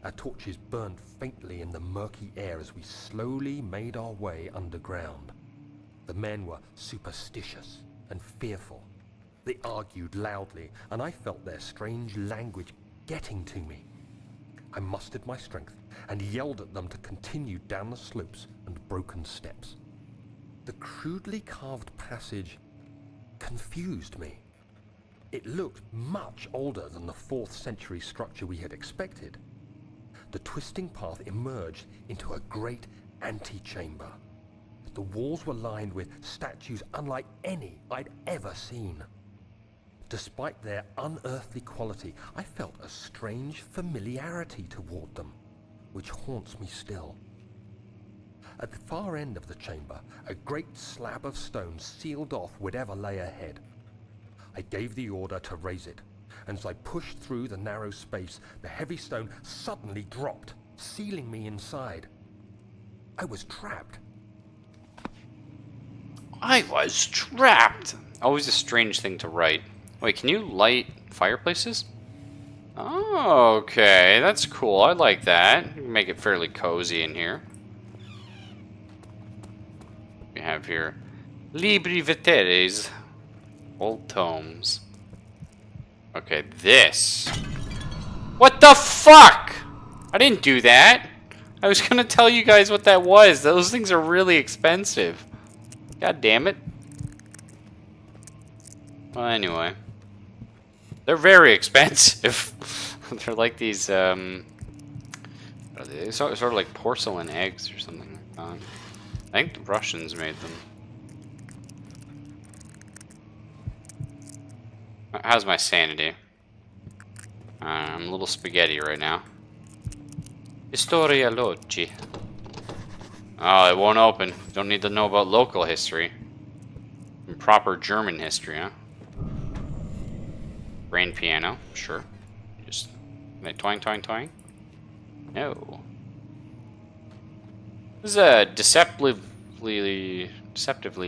S2: Our torches burned faintly in the murky air as we slowly made our way underground. The men were superstitious and fearful. They argued loudly, and I felt their strange language getting to me. I mustered my strength and yelled at them to continue down the slopes and broken steps. The crudely carved passage confused me. It looked much older than the 4th century structure we had expected. The twisting path emerged into a great antechamber. The walls were lined with statues unlike any I'd ever seen. Despite their unearthly quality, I felt a strange familiarity toward them, which haunts me still. At the far end of the chamber, a great slab of stone sealed off whatever lay ahead. I gave the order to raise it, and as I pushed through the narrow space, the heavy stone suddenly dropped, sealing me inside. I was trapped.
S1: I was trapped. Always a strange thing to write. Wait, can you light fireplaces? Oh, okay, that's cool. I like that. You can make it fairly cozy in here. We have here Libri Veteres, old tomes. Okay, this. What the fuck? I didn't do that. I was gonna tell you guys what that was. Those things are really expensive. God damn it. Well, anyway. They're very expensive. They're like these, are they sort of like porcelain eggs or something like that. I think the Russians made them. How's my sanity? I'm a little spaghetti right now. Historia Loci. Oh, it won't open. Don't need to know about local history. And proper German history, huh? Grand piano, sure. Just like twang, twang, twang. No. This is a deceptively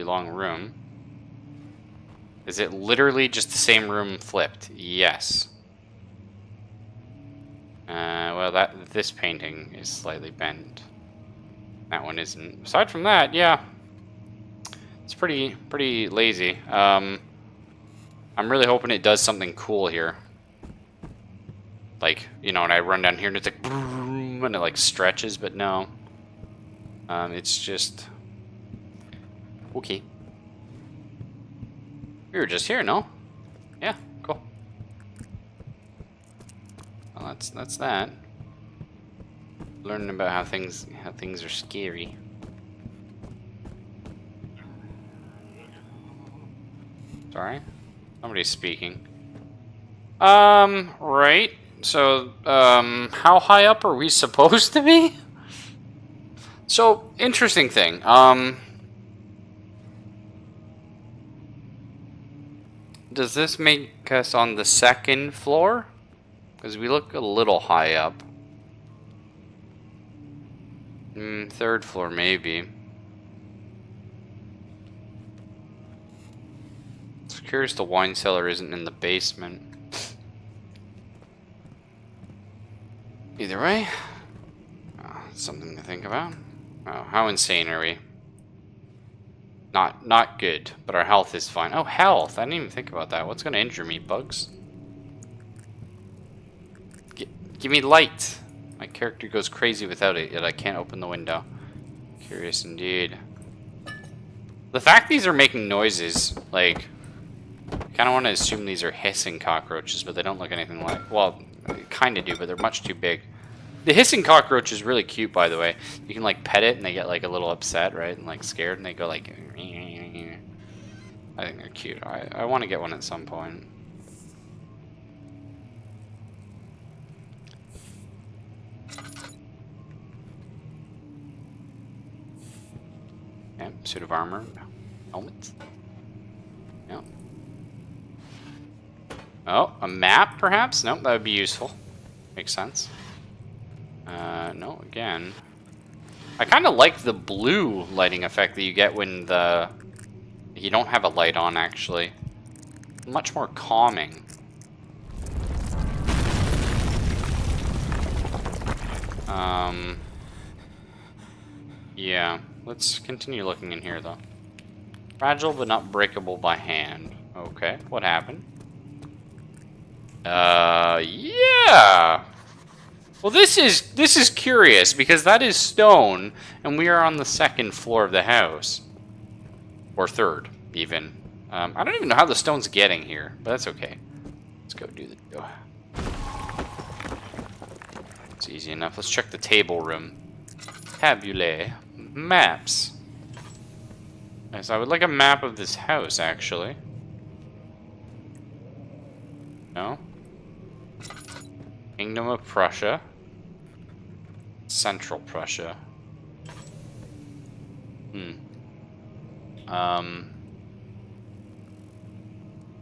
S1: long room. Is it literally just the same room flipped? Yes. Well, this painting is slightly bent. That one isn't. Aside from that, yeah, it's pretty lazy. I'm really hoping it does something cool here. Like, you know, when I run down here and it's like boom, and it like stretches, but no. It's just okay. We were just here, no? Yeah, cool. Well, that's that. Learning about how things are scary. Sorry, somebody's speaking. Right. So, how high up are we supposed to be? So, interesting thing. Does this make us on the second floor? Because we look a little high up. Third floor, maybe. It's curious the wine cellar isn't in the basement. Either way, something to think about. Oh, how insane are we? Not good, but our health is fine. Oh, health! I didn't even think about that. What's gonna injure me? Bugs? Give me light! My character goes crazy without it, yet I can't open the window. Curious indeed. The fact these are making noises, like, I kind of want to assume these are hissing cockroaches, but they don't look anything like. Well, they kind of do, but they're much too big. The hissing cockroach is really cute, by the way. You can like pet it, and they get like a little upset, right, and like scared, and they go like. I think they're cute. I want to get one at some point. Yeah, suit of armor, helmet. Yeah. Oh, a map, perhaps? Nope, that would be useful. Makes sense. No, again. I kind of like the blue lighting effect that you get when you don't have a light on, actually. Much more calming. Yeah. Let's continue looking in here, though. Fragile but not breakable by hand. Okay, what happened? Yeah! Well, this is curious, because that is stone, and we are on the second floor of the house. Or third, even. I don't even know how the stone's getting here, but that's okay. Let's go do the... It's easy enough. Let's check the table room. Tabulae. Maps. Yes, I would like a map of this house, actually. No? Kingdom of Prussia. Central Prussia.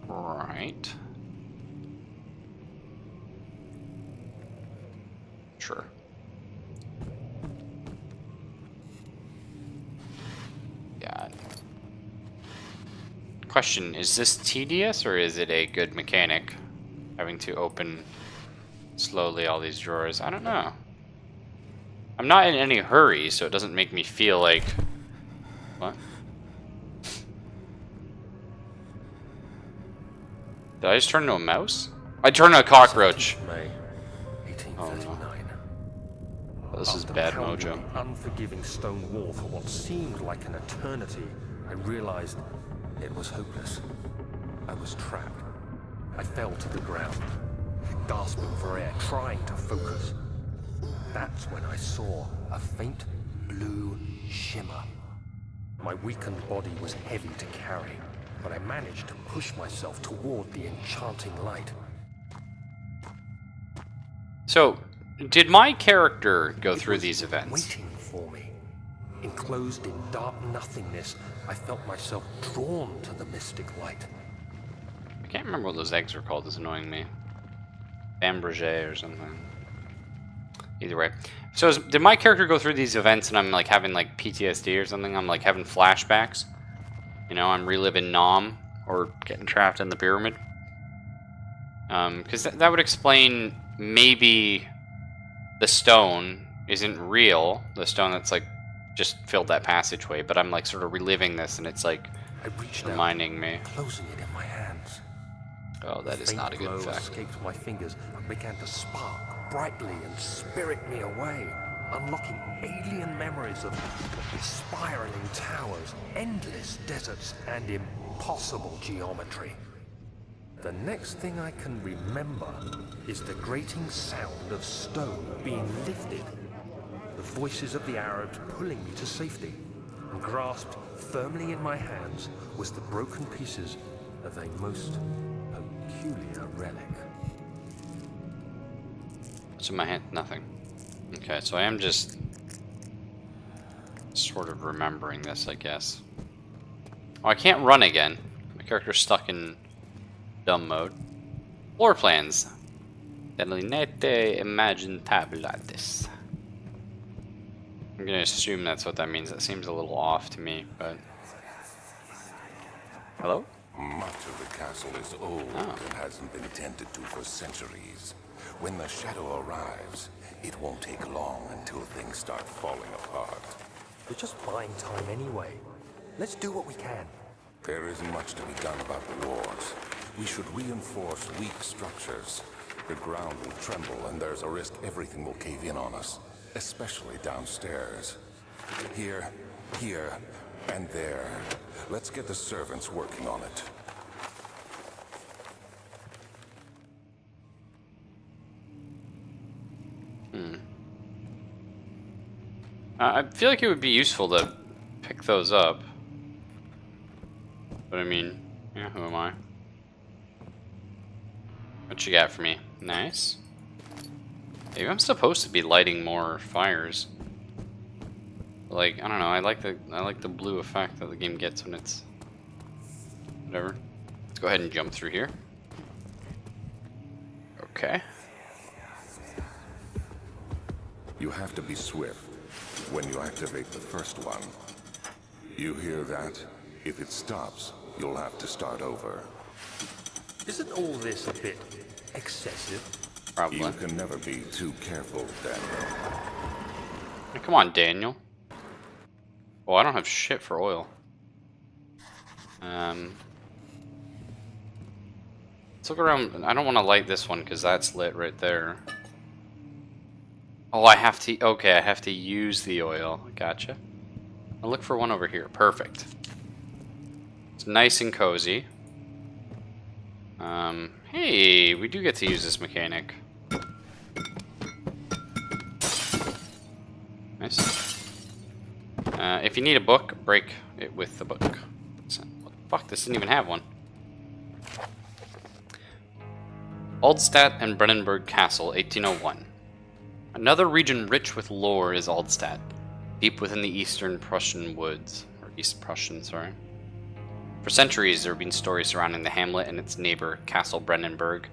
S1: Right. Sure. God. Question, is this tedious or is it a good mechanic? Having to open slowly all these drawers? I don't know. I'm not in any hurry, so it doesn't make me feel like... What? Did I just turn into a mouse? I turned into a cockroach.
S2: 17th May,
S1: Oh,
S2: 1839.
S1: no. This is
S2: After
S1: bad
S2: pounding
S1: mojo.
S2: the unforgiving stone wall for what seemed like an eternity, I realized it was hopeless. I was trapped. I fell to the ground, gasping for air, trying to focus. That's when I saw a faint blue shimmer. My weakened body was heavy to carry, but I managed to push myself toward the enchanting light.
S1: So, did my character go
S2: It
S1: through
S2: was
S1: these events?
S2: waiting for me. Enclosed in dark nothingness, I felt myself drawn to the mystic light.
S1: I can't remember what those eggs were called. It's annoying me. Fabergé or something. Either way. So, did my character go through these events and I'm like having like PTSD or something? I'm like having flashbacks? You know, I'm reliving Nom or getting trapped in the pyramid? Because that would explain maybe the stone isn't real. The stone that's like just filled that passageway, but I'm like sort of reliving this and it's like
S2: I reached
S1: reminding me.
S2: out, closing it in my hands.
S1: Oh, that is not a good
S2: Faint glow
S1: effect.
S2: escaped my fingers and began to spark brightly and spirit me away, unlocking alien memories of spiraling towers, endless deserts, and impossible geometry. The next thing I can remember is the grating sound of stone being lifted, the voices of the Arabs pulling me to safety, and grasped firmly in my hands was the broken pieces of a most peculiar relic.
S1: What's in my hand? Nothing. Okay, so I am just sort of remembering this, I guess. Oh, I can't run again. My character's stuck in dumb mode. Floor plans. Delinete imaginables. I'm gonna assume that's what that means. That seems a little off to me, but... Hello?
S3: Much of the castle is old and hasn't been tended to for centuries. When the shadow arrives, it won't take long until things start falling apart.
S2: We're just buying time anyway. Let's do what we can.
S3: There isn't much to be done about the walls. We should reinforce weak structures. The ground will tremble and there's a risk everything will cave in on us, especially downstairs. Here, and there. Let's get the servants working on it.
S1: I feel like it would be useful to pick those up. But I mean, yeah, who am I? What you got for me? Nice. Maybe I'm supposed to be lighting more fires. Like, I don't know, I like the blue effect that the game gets when it's whatever. Let's go ahead and jump through here. Okay.
S3: You have to be swift when you activate the first one. You hear that? If it stops, you'll have to start over.
S2: Isn't all this a bit excessive?
S1: Probably.
S3: You can never be too careful, Daniel.
S1: Hey, come on, Daniel. Oh, I don't have shit for oil. Let's look around. I don't want to light this one because that's lit right there. Oh, I have to. Okay, I have to use the oil. Gotcha. I'll look for one over here. Perfect. It's nice and cozy. Hey, we do get to use this mechanic. Nice. If you need a book, break it with the book. What the fuck? This didn't even have one. Aldstadt and Brennenburg Castle, 1801. Another region rich with lore is Aldstadt, deep within the eastern Prussian woods. Or East Prussian, sorry. For centuries, there have been stories surrounding the hamlet and its neighbor, Castle Brennenburg.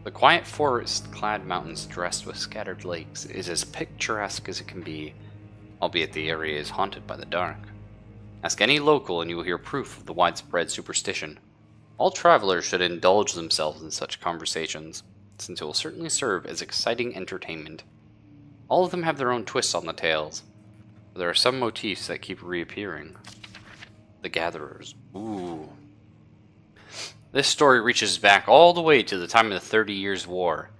S1: The quiet forest-clad mountains dressed with scattered lakes is as picturesque as it can be, albeit the area is haunted by the dark. Ask any local and you will hear proof of the widespread superstition. All travelers should indulge themselves in such conversations. since it will certainly serve as exciting entertainment. All of them have their own twists on the tales, but there are some motifs that keep reappearing. The Gatherers. Ooh. This story reaches back all the way to the time of the 30 Years' War.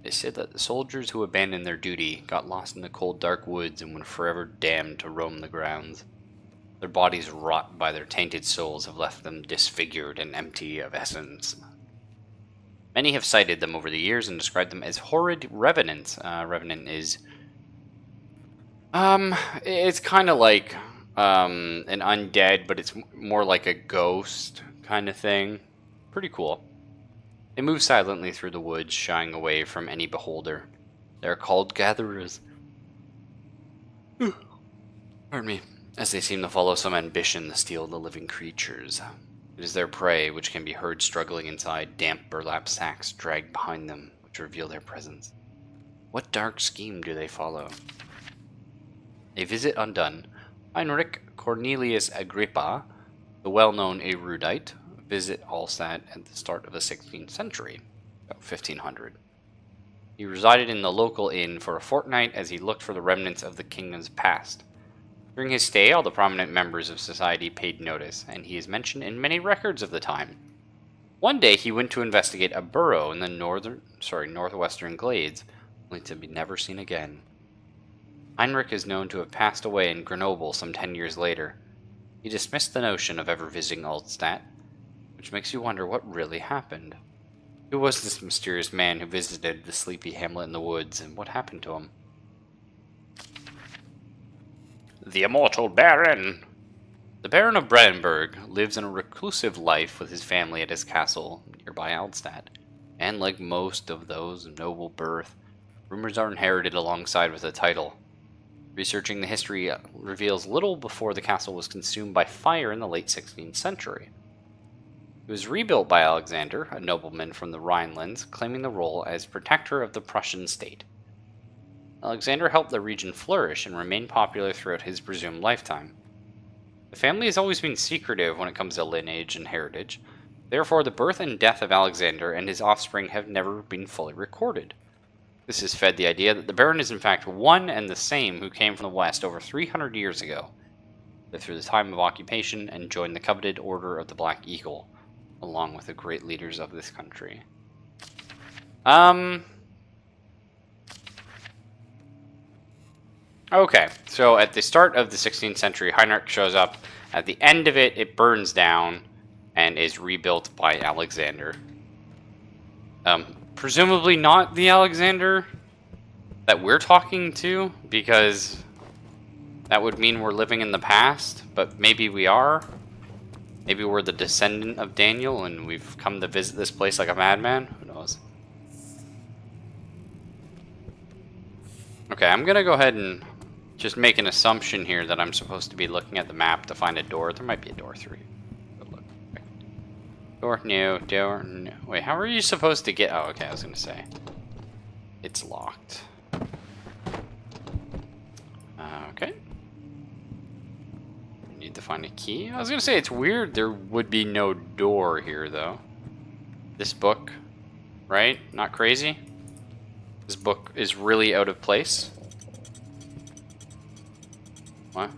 S1: They say that the soldiers who abandoned their duty got lost in the cold, dark woods and were forever damned to roam the grounds. Their bodies, wrought by their tainted souls, have left them disfigured and empty of essence. Many have cited them over the years and described them as horrid revenants. Revenant is... it's kind of like an undead, but it's more like a ghost kind of thing. Pretty cool. They move silently through the woods, shying away from any beholder. They are called Gatherers. Pardon me. As they seem to follow some ambition to steal the living creatures. It is their prey which can be heard struggling inside damp burlap sacks dragged behind them, which reveal their presence. What dark scheme do they follow? A visit undone. Heinrich Cornelius Agrippa, the well-known erudite, visit Alsace at the start of the 16th century, about 1500. He resided in the local inn for a fortnight as he looked for the remnants of the kingdom's past. During his stay, all the prominent members of society paid notice, and he is mentioned in many records of the time. One day he went to investigate a burrow in the northwestern glades, only to be never seen again. Heinrich is known to have passed away in Grenoble some 10 years later. He dismissed the notion of ever visiting Altstadt, which makes you wonder what really happened. Who was this mysterious man who visited the sleepy hamlet in the woods, and what happened to him? The Immortal Baron! The Baron of Brandenburg lives in a reclusive life with his family at his castle nearby Altstadt, and like most of those of noble birth, rumors are inherited alongside with a title. Researching the history reveals little before the castle was consumed by fire in the late 16th century. It was rebuilt by Alexander, a nobleman from the Rhinelands, claiming the role as protector of the Prussian state. Alexander helped the region flourish and remain popular throughout his presumed lifetime. The family has always been secretive when it comes to lineage and heritage, therefore the birth and death of Alexander and his offspring have never been fully recorded. This has fed the idea that the Baron is in fact one and the same who came from the west over 300 years ago, lived through the time of occupation, and joined the coveted Order of the Black Eagle, along with the great leaders of this country. Okay, so at the start of the 16th century, Heinrich shows up. At the end of it, it burns down and is rebuilt by Alexander. Presumably not the Alexander that we're talking to, because that would mean we're living in the past, but maybe we are. Maybe we're the descendant of Daniel and we've come to visit this place like a madman. Who knows? Okay, I'm gonna go ahead and just make an assumption here that I'm supposed to be looking at the map to find a door. There might be a door through. Good look. Okay. Door, no, door, no. Wait, how are you supposed to get... Oh, okay, I was gonna say. It's locked. Okay. Need to find a key. I was gonna say, it's weird there would be no door here, though. This book, right? Not crazy? This book is really out of place. What?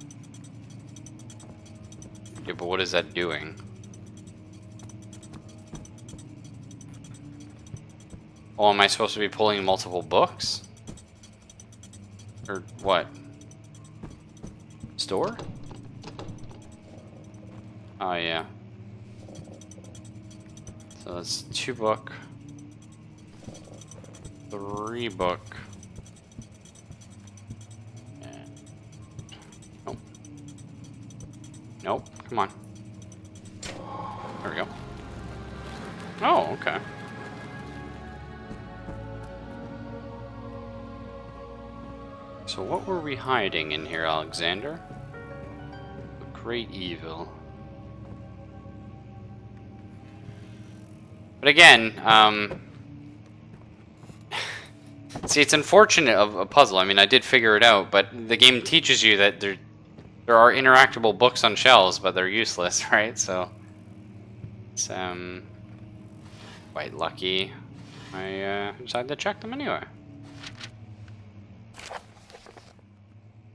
S1: Yeah, but what is that doing? Oh, am I supposed to be pulling multiple books? Or what? Store? Oh, yeah. So that's 2 book. 3 book. And... Nope. Nope. Come on. There we go. Oh, okay. So what were we hiding in here, Alexander? A great evil. But again, see, it's unfortunate of a puzzle. I mean, I did figure it out, but the game teaches you that there are interactable books on shelves, but they're useless, right? So it's quite lucky. I decided to check them anyway.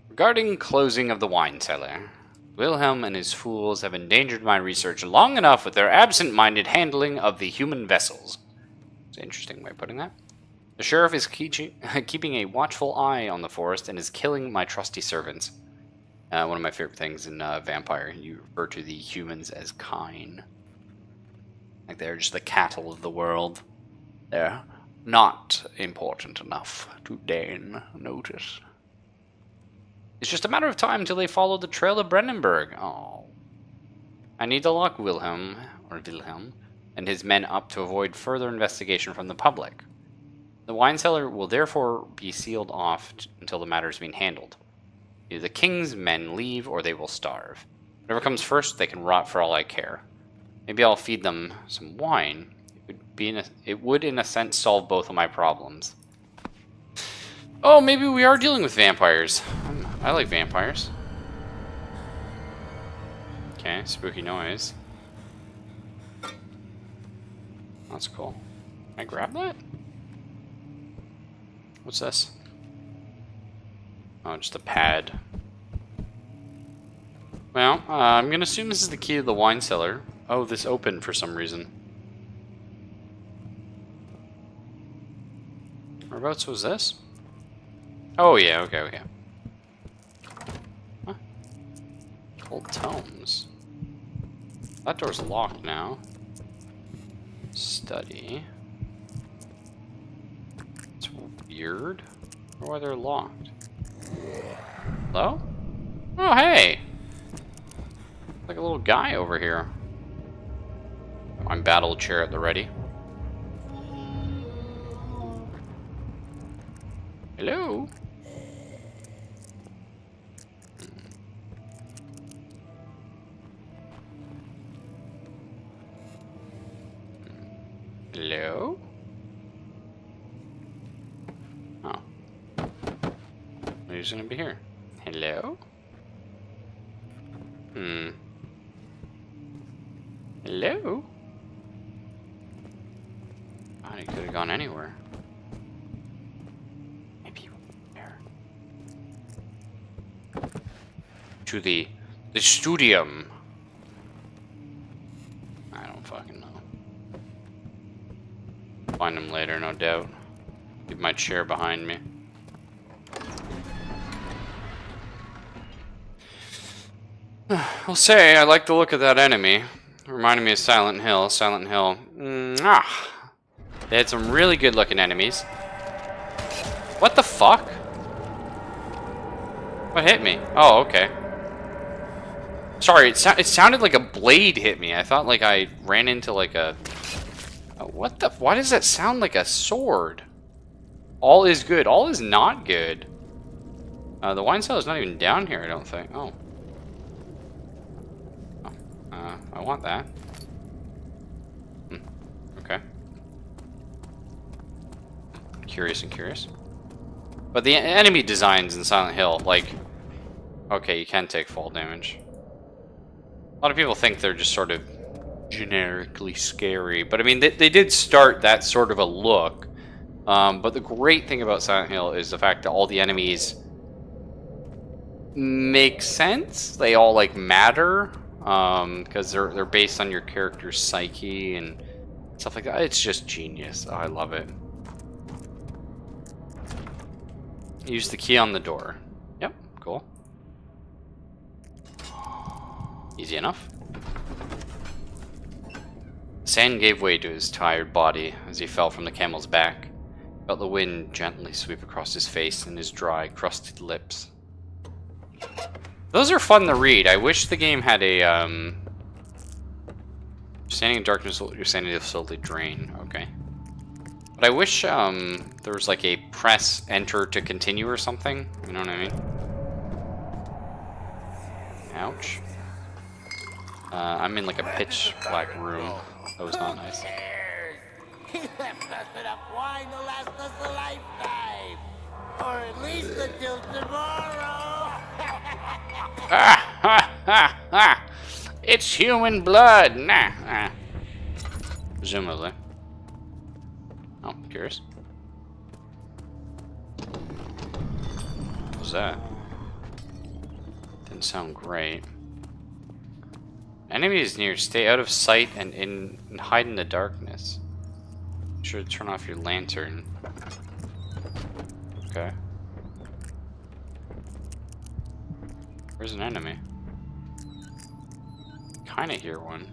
S1: Regarding closing of the wine cellar, Wilhelm and his fools have endangered my research long enough with their absent-minded handling of the human vessels. It's an interesting way of putting that. The sheriff is keeping a watchful eye on the forest and is killing my trusty servants. One of my favorite things in Vampire, you refer to the humans as kine. Like they're just the cattle of the world. They're not important enough to deign notice. It's just a matter of time till they follow the trail of Brandenburg. Oh. I need to lock Wilhelm and his men up to avoid further investigation from the public. The wine cellar will therefore be sealed off until the matter is being handled. Either the king's men leave or they will starve. Whatever comes first, they can rot for all I care. Maybe I'll feed them some wine. It would in a sense solve both of my problems. Oh, maybe we are dealing with vampires. I like vampires. Okay, spooky noise. That's cool. Can I grab that? What's this? Oh, just a pad. Well, I'm gonna assume this is the key to the wine cellar. Oh, this opened for some reason. Whereabouts was this? Oh yeah, okay. Huh? Old tomes. That door's locked now. Study. It's weird. Or why they're locked? Hello? Oh, hey! Like a little guy over here. I'm battle chair at the ready. Hello? Hello? Oh. Who's gonna be here? Hello? Hello? Oh, he could have gone anywhere. Maybe there. To the studium. I don't fucking know. Find him later, no doubt. Leave my chair behind me. I'll say I like the look of that enemy. Reminded me of Silent Hill. Silent Hill. They had some really good looking enemies. What the fuck? What hit me? Oh, okay. Sorry, it sounded like a blade hit me. I thought like I ran into like a... Oh, what the... Why does that sound like a sword? All is good. All is not good. The wine cellar's not even down here, I don't think. Oh. I want that. Okay. Curious and curious. But the enemy designs in Silent Hill, like... Okay, you can take fall damage. A lot of people think they're just sort of generically scary. But I mean, they did start that sort of a look. But the great thing about Silent Hill is the fact that all the enemies make sense. They all, like, matter. Because they're based on your character's psyche and stuff like that. It's just genius. Oh, I love it. Use the key on the door. Yep, cool. Easy enough. Sand gave way to his tired body as he fell from the camel's back. Felt the wind gently sweep across his face and his dry, crusted lips. Those are fun to read. I wish the game had a, standing in darkness, your sanity will slowly drain. Okay. But I wish, there was like a press enter to continue or something. You know what I mean? Ouch. I'm in like a pitch black room. That was not nice.
S4: He left us enough wine to last us a lifetime. Or at least until tomorrow.
S1: It's human blood. Presumably. Oh, curious. What was that? Didn't sound great. Enemies near, stay out of sight and hide in the darkness. Be sure to turn off your lantern. Okay. Where's an enemy? Kinda hear one.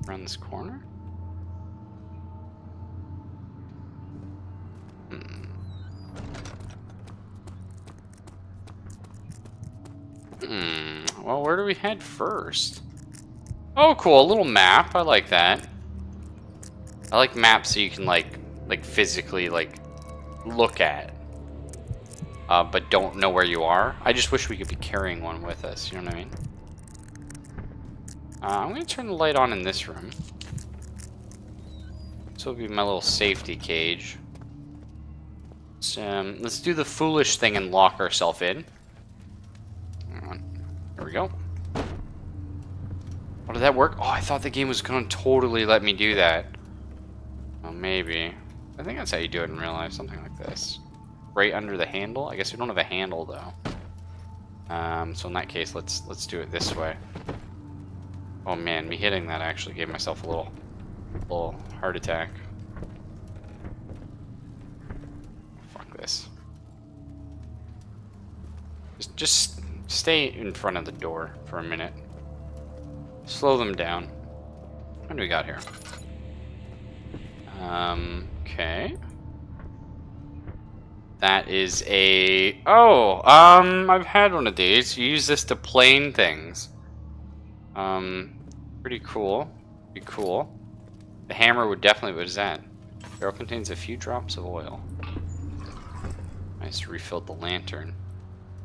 S1: Around this corner? Well, where do we head first? Oh, cool, a little map. I like that. I like maps so you can like physically look at, but don't know where you are. I just wish we could be carrying one with us. You know what I mean? I'm gonna turn the light on in this room. This will be my little safety cage. Let's do the foolish thing and lock ourselves in. There we go. Oh, did that work? Oh, I thought the game was gonna totally let me do that. Oh, maybe. I think that's how you do it in real life, something like this. Right under the handle? I guess we don't have a handle though. So in that case, let's do it this way. Oh man, me hitting that actually gave myself a little heart attack. Fuck this. Just stay in front of the door for a minute. Slow them down. What do we got here? Okay. That is a... Oh, I've had one of these. You use this to plane things. Pretty cool. Pretty cool. The hammer would definitely... What is that? Barrel contains a few drops of oil. Nice, refilled the lantern.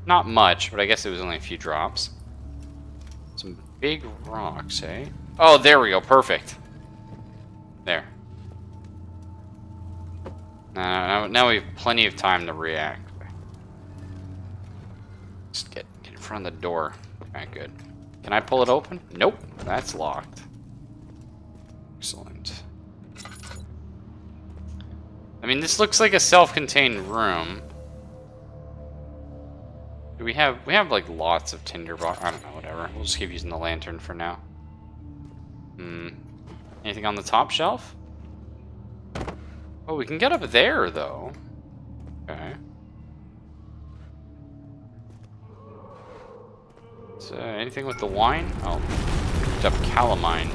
S1: Not much, but I guess it was only a few drops. Some big rocks, eh? Oh, there we go. Perfect. There. Now we have plenty of time to react. Just get in front of the door. Alright, good. Can I pull it open? Nope. That's locked. Excellent. I mean, this looks like a self-contained room. Do we have like lots of tinderbox? I don't know, whatever. We'll just keep using the lantern for now. Anything on the top shelf? Oh, we can get up there though. Okay. So, anything with the wine? Oh, picked up calamine.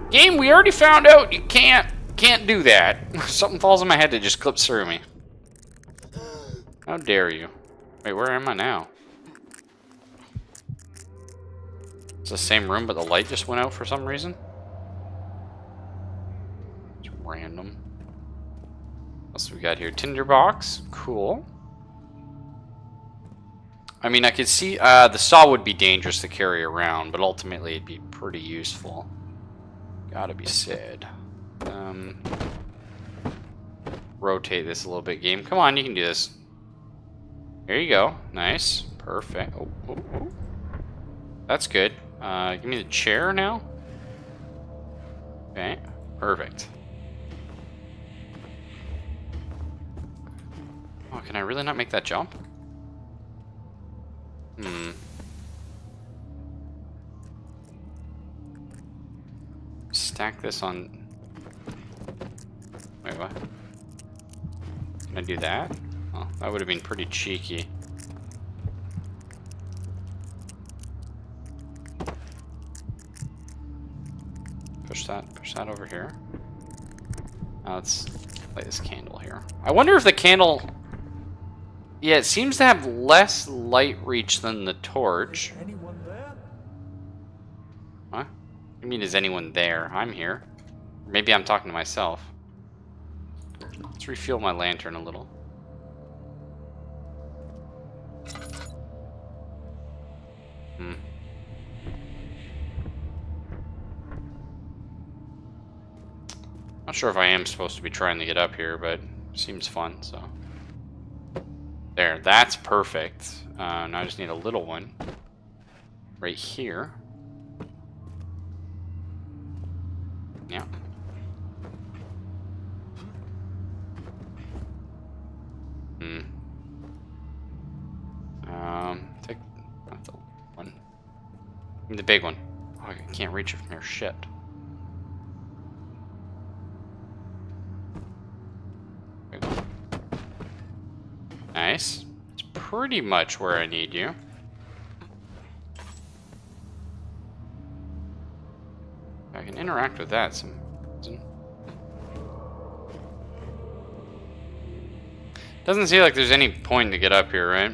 S1: Game, we already found out you can't do that. Something falls on my head that just clips through me. How dare you? Wait, where am I now? It's the same room, but the light just went out for some reason. It's random. What else we got here? Tinderbox. Cool. I mean, I could see the saw would be dangerous to carry around, but ultimately it'd be pretty useful. Gotta be said. Rotate this a little bit, game. Come on, you can do this. There you go. Nice. Perfect. Oh, oh, oh. That's good. Give me the chair now. Okay. Perfect. Oh, can I really not make that jump? Stack this on... Wait, what? Can I do that? Oh, that would have been pretty cheeky. Push that over here. Now let's light this candle here. I wonder if the candle... Yeah, it seems to have less light reach than the torch.
S2: Anyone there?
S1: Huh? I mean, is anyone there? I'm here. Maybe I'm talking to myself. Let's refuel my lantern a little. Not sure if I am supposed to be trying to get up here, but it seems fun, so. There, that's perfect. Now I just need a little one. Right here. Yeah. Take not the one. Give me the big one. Oh, I can't reach it from here. Shit. Big one. Nice. It's pretty much where I need you. I can interact with that some. Doesn't seem like there's any point to get up here, right?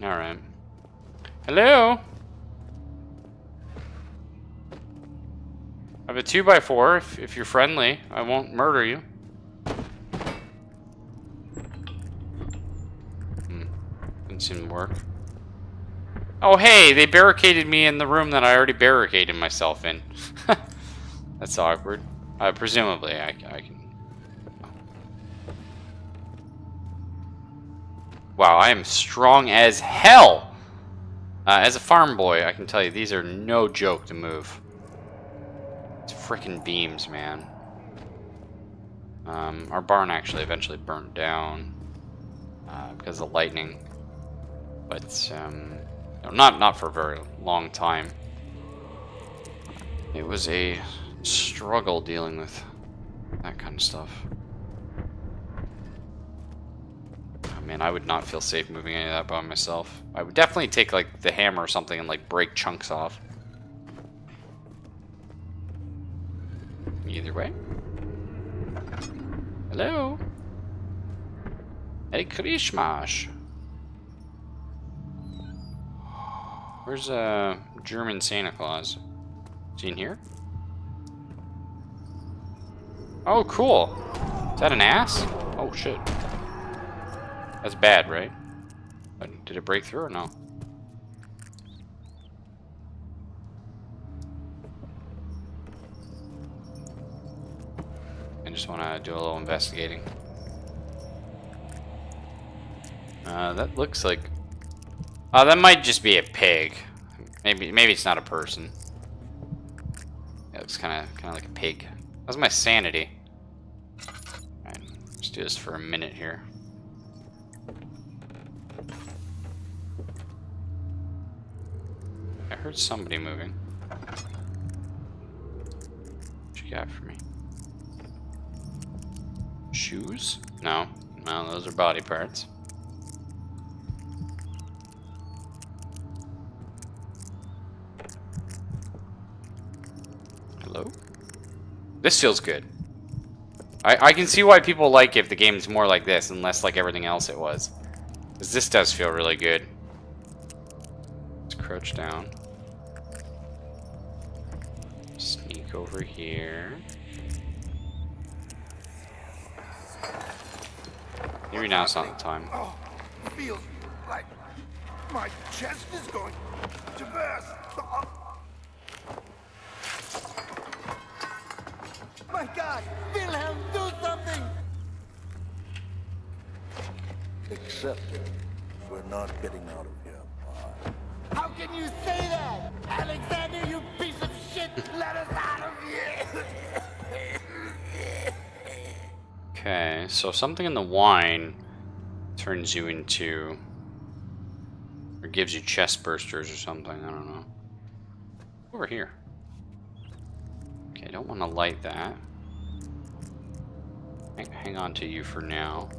S1: Alright. Hello? I have a 2x4 if you're friendly. I won't murder you. Didn't seem to work. Oh hey, they barricaded me in the room that I already barricaded myself in. That's awkward. Presumably I can... Wow, I am strong as hell! As a farm boy, I can tell you, these are no joke to move. It's frickin' beams, man. Our barn actually eventually burnt down because of lightning. But, no, not for a very long time. It was a struggle dealing with that kind of stuff. Man, I would not feel safe moving any of that by myself. I would definitely take, like, the hammer or something and, like, break chunks off. Either way. Hello? Hey, Krishmash. Where's, German Santa Claus? Is he in here? Oh, cool. Is that an ass? Oh, shit. That's bad, right? Did it break through or no? I just want to do a little investigating. That looks like... Oh, that might just be a pig. Maybe it's not a person. It looks kind of like a pig. How's my sanity? Alright, let's do this for a minute here. I heard somebody moving. What you got for me? Shoes? No. No, those are body parts. Hello? This feels good. I can see why people like if the game's more like this and less like everything else it was. Because this does feel really good. Let's crouch down. Sneak over here. Maybe now's not the time.
S2: Oh, feels like my chest is going to burst.
S4: My God! Wilhelm, do something!
S5: Except we're not getting out of here.
S4: How can you say that? Alexander, you piece of shit! Let us out of here!
S1: Okay, so something in the wine turns you into... or gives you chest bursters or something, I don't know. Over here. Okay, I don't want to light that. Hang on to you for now.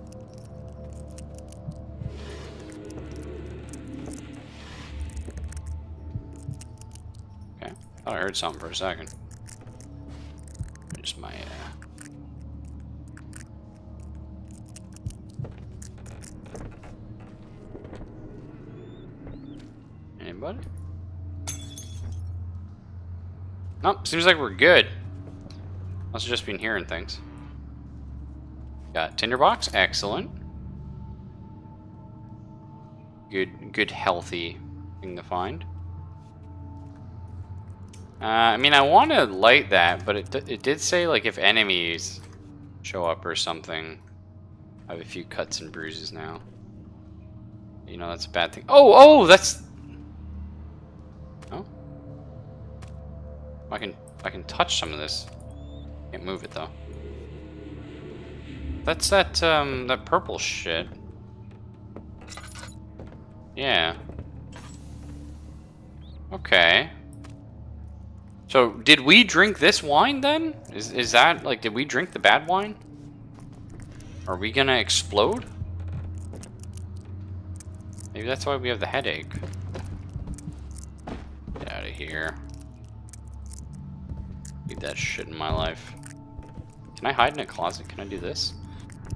S1: Okay, thought I heard something for a second. Just my, Anybody? Nope, seems like we're good. Must have just been hearing things. Got tinderbox, excellent. Good healthy thing to find. I mean, I want to light that, but it did say like if enemies show up or something. I have a few cuts and bruises now. You know, that's a bad thing. Oh, that's... Oh? I can I can touch some of this. Can't move it though. That's that purple shit. Yeah. Okay. So, did we drink this wine then? Is that, like, did we drink the bad wine? Are we gonna explode? Maybe that's why we have the headache. Get out of here. Need that shit in my life. Can I hide in a closet? Can I do this?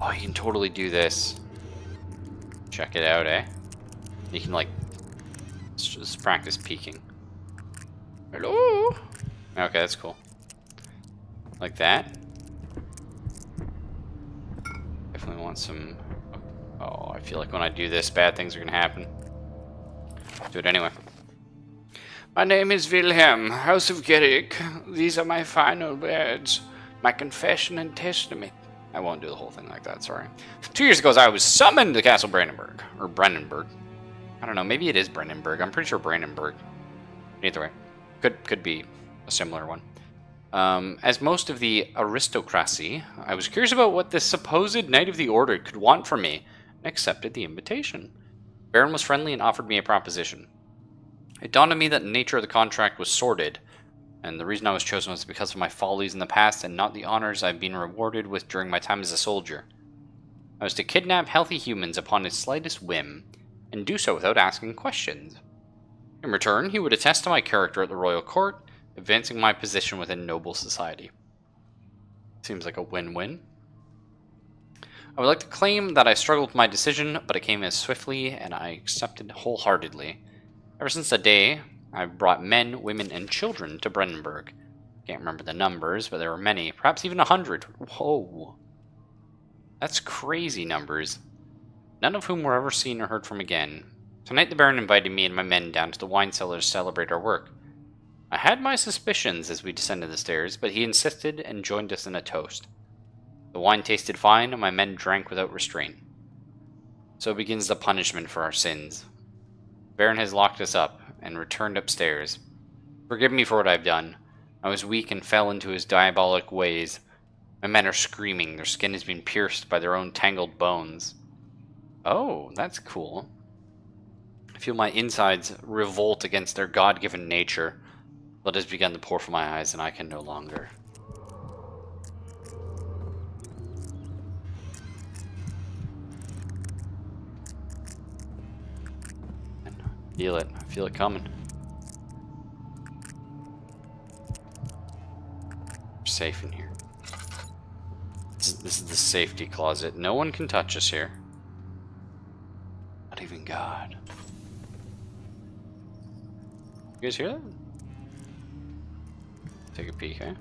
S1: Oh, you can totally do this. Check it out, eh? You can, like, just practice peeking. Hello? Okay, that's cool. Like that. Definitely want some... Oh, I feel like when I do this, bad things are gonna happen. Do it anyway. My name is Wilhelm, House of Gerrig. These are my final words. My confession and testament. I won't do the whole thing like that, sorry. 2 years ago, I was summoned to Castle Brandenburg. Or Brandenburg. I don't know, maybe it is Brandenburg. I'm pretty sure Brandenburg. Either way. Could be a similar one. As most of the aristocracy, I was curious about what this supposed Knight of the Order could want from me, and accepted the invitation. Baron was friendly and offered me a proposition. It dawned on me that the nature of the contract was sordid, and the reason I was chosen was because of my follies in the past and not the honors I've been rewarded with during my time as a soldier. I was to kidnap healthy humans upon his slightest whim, and do so without asking questions. In return, he would attest to my character at the royal court, advancing my position within noble society. Seems like a win-win. I would like to claim that I struggled with my decision, but it came as swiftly, and I accepted wholeheartedly. Ever since that day, I've brought men, women, and children to Brandenburg. Can't remember the numbers, but there were many, perhaps even 100. Whoa. That's crazy numbers. None of whom were ever seen or heard from again. Tonight the Baron invited me and my men down to the wine cellar to celebrate our work. I had my suspicions as we descended the stairs, but he insisted and joined us in a toast. The wine tasted fine, and my men drank without restraint. So begins the punishment for our sins. Baron has locked us up, and returned upstairs. Forgive me for what I've done. I was weak and fell into his diabolic ways. My men are screaming, their skin has been pierced by their own tangled bones. Oh, that's cool. I feel my insides revolt against their God-given nature. Blood has begun to pour from my eyes, and I can no longer. Feel it. I feel it coming. We're safe in here. This is the safety closet. No one can touch us here. Not even God. You guys hear that? Take a peek, eh?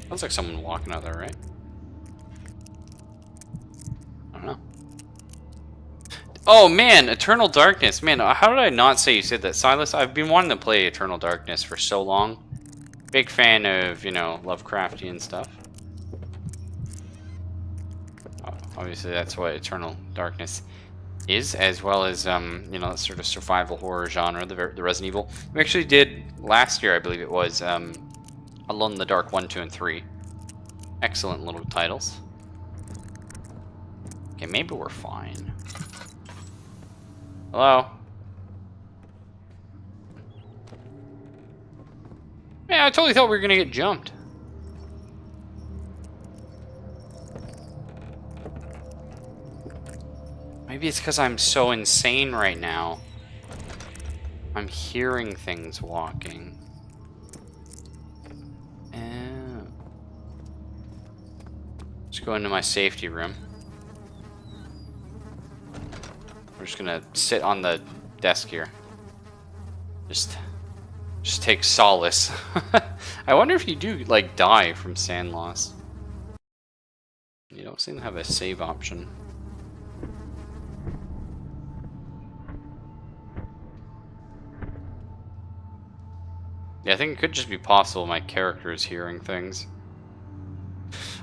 S1: Sounds like someone walking out there, right? I don't know. Oh man, Eternal Darkness. Man, how did I not say you said that, Silas? I've been wanting to play Eternal Darkness for so long. Big fan of, you know, Lovecraftian stuff. Obviously, that's what Eternal Darkness is, as well as, you know, that sort of survival horror genre, the Resident Evil. We actually did, last year, I believe it was, Alone in the Dark 1, 2, and 3. Excellent little titles. Okay, maybe we're fine. Hello? Yeah, I totally thought we were gonna get jumped. Maybe it's because I'm so insane right now. I'm hearing things walking. Let's go into my safety room. We're just gonna sit on the desk here. Just take solace. I wonder if you do, like, die from sand loss. You don't seem to have a save option. Yeah, I think it could just be possible my character is hearing things.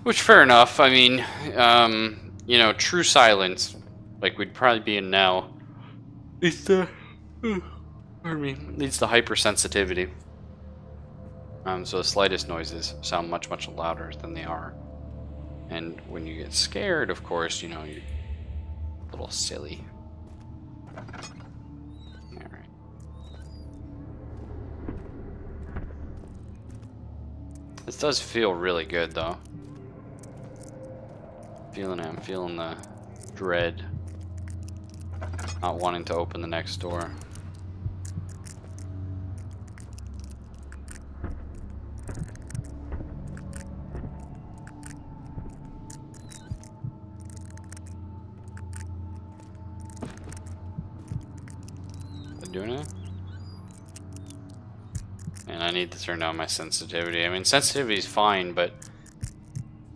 S1: Which, fair enough. I mean, you know, true silence like we'd probably be in now. Leads to, pardon me, leads to hypersensitivity. So the slightest noises sound much, much louder than they are. And when you get scared, of course, you know, you're a little silly. Alright. This does feel really good, though. I'm feeling the dread. Not wanting to open the next door. Doing it? And I need to turn down my sensitivity. I mean, sensitivity is fine, but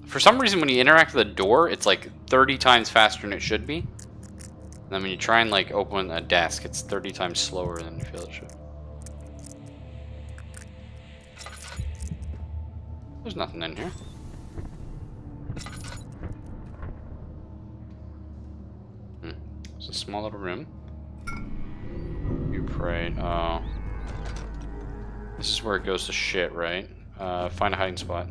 S1: for some reason when you interact with a door, it's like 30 times faster than it should be. And then when you try and like open a desk, it's 30 times slower than you feel it should. There's nothing in here. It's a small little room. You prayed. Oh. This is where it goes to shit, right? Find a hiding spot.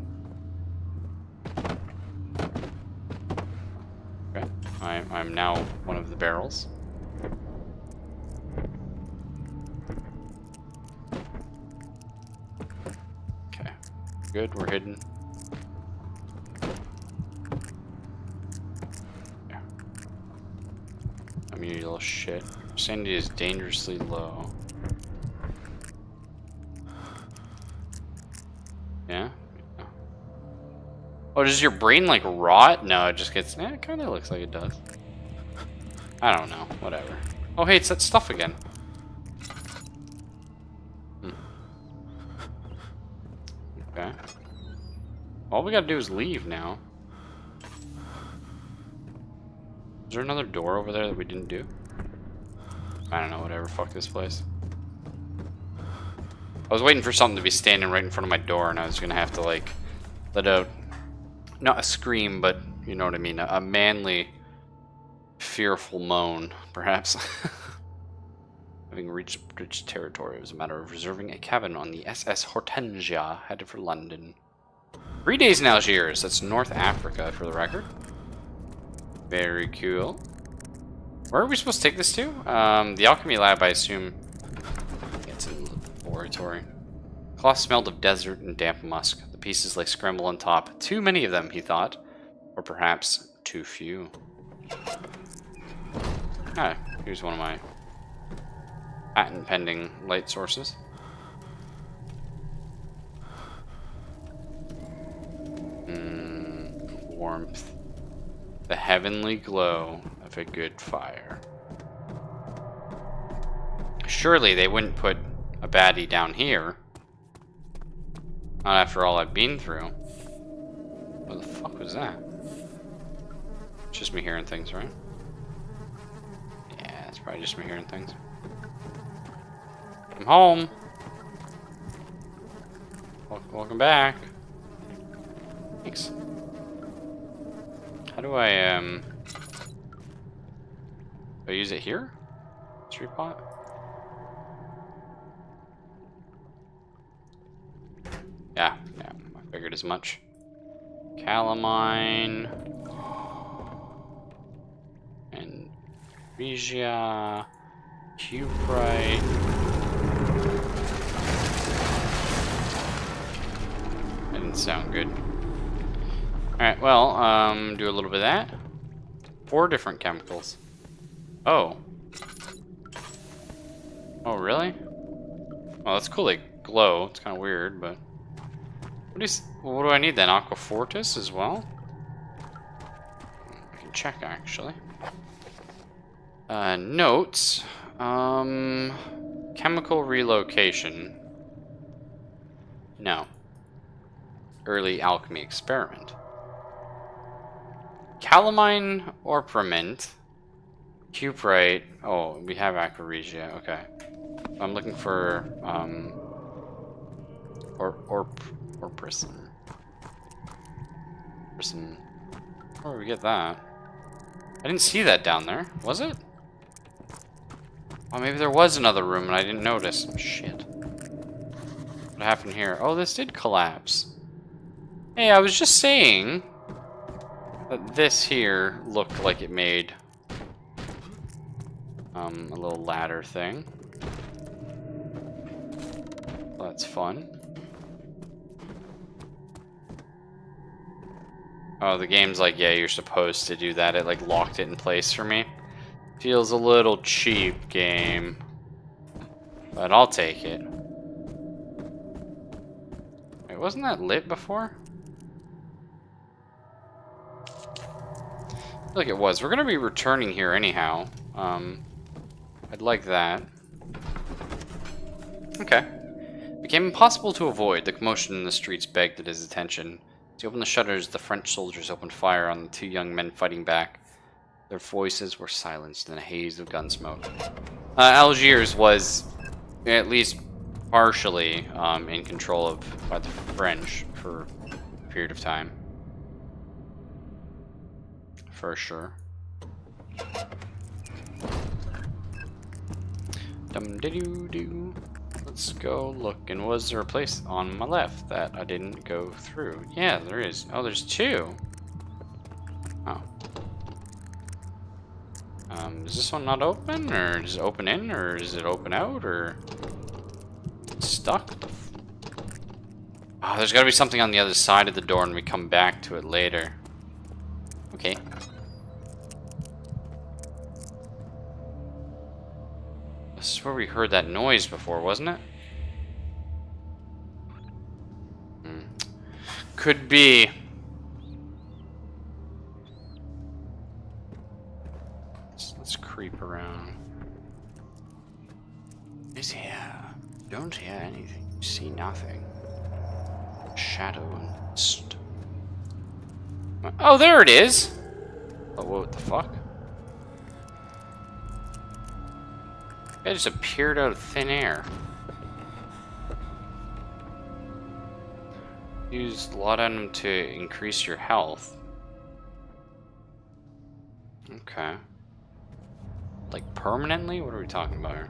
S1: Okay. I'm now one of the barrels. Okay. Good, we're hidden. Yeah. I mean, you little shit. Sanity is dangerously low. Yeah? Yeah. Oh, does your brain like rot? No, it just gets. It kind of looks like it does. I don't know. Whatever. Oh, hey, it's that stuff again. Okay. All we gotta do is leave now. Is there another door over there that we didn't do? I don't know, whatever, fuck this place. I was waiting for something to be standing right in front of my door and I was gonna have to like let out, not a scream, but you know what I mean, a manly, fearful moan, perhaps. Having reached British territory, it was a matter of reserving a cabin on the SS Hortensia, headed for London. 3 days in Algiers, that's North Africa for the record. Very cool. Where are we supposed to take this to? The alchemy lab, I assume. It's in the laboratory. Cloth smelled of desert and damp musk. The pieces lay scrambled on top. Too many of them, he thought. Or perhaps too few. Ah, here's one of my patent pending light sources. Warmth. The heavenly glow of a good fire. Surely they wouldn't put a baddie down here. Not after all I've been through. What the fuck was that? It's just me hearing things, right? Yeah, it's probably just me hearing things. I'm home. Welcome back. Thanks. How do I use it here? Tree pot? Yeah, I figured as much. Calamine. And Regia. Cuprite. That didn't sound good. Alright, well, do a little bit of that. 4 different chemicals. Oh. Oh, really? Oh, that's cool, they glow. It's kind of weird, but... What do I need then? Aqua Fortis as well? I can check, actually. Notes. Chemical relocation. No. Early alchemy experiment. Calamine orpiment. Cuprite. Oh, we have aqua regia. Okay. I'm looking for Prism. Where do we get that? I didn't see that down there. Was it? Oh, maybe there was another room and I didn't notice. Shit. What happened here? Oh, this did collapse. Hey, I was just saying that this here looked like it made a little ladder thing. That's fun. Oh, the game's like, yeah, you're supposed to do that. It like locked it in place for me. Feels a little cheap, game. But I'll take it. Wait, wasn't that lit before? I feel like it was. We're gonna be returning here anyhow. I'd like that. Okay. It became impossible to avoid. The commotion in the streets begged at his attention. As he opened the shutters, the French soldiers opened fire on the two young men fighting back. Their voices were silenced in a haze of gun smoke. Algiers was at least partially in control of by the French for a period of time. For sure. Dum-de-doo-doo. Let's go look. And was there a place on my left that I didn't go through? Yeah, there is. Oh, there's two. Oh. Is this one not open? Or is it open in? Or is it open out? Or it's stuck? Oh, there's gotta be something on the other side of the door and we come back to it later. Okay. This is where we heard that noise before, wasn't it? Could be. Let's creep around. Is here. Don't hear anything. See nothing. Shadow and mist. Oh, there it is! Oh, what the fuck? It just appeared out of thin air. Use laudanum to increase your health. Okay. Like permanently? What are we talking about here?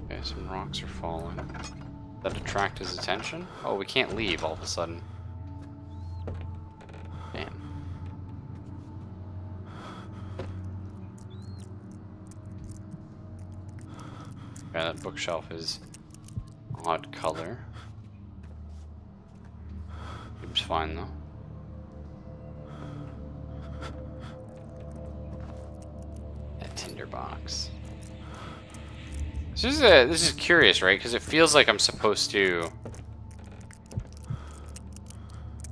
S1: Okay, some rocks are falling. That attract his attention? Oh, we can't leave all of a sudden. Damn. Yeah, that bookshelf is odd color. Seems fine though. That tinderbox. This is curious, right? Because it feels like I'm supposed to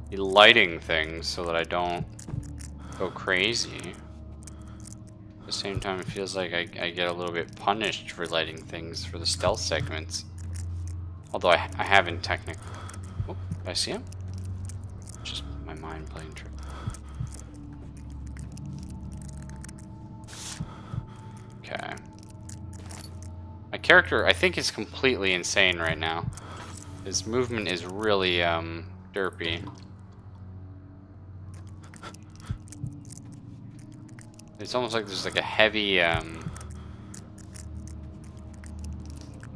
S1: be lighting things so that I don't go crazy. At the same time, it feels like I get a little bit punished for lighting things for the stealth segments. Although I haven't technically. Oh, did I see him? Just my mind playing trick. Okay. My character, I think, is completely insane right now. His movement is really derpy. It's almost like there's like a heavy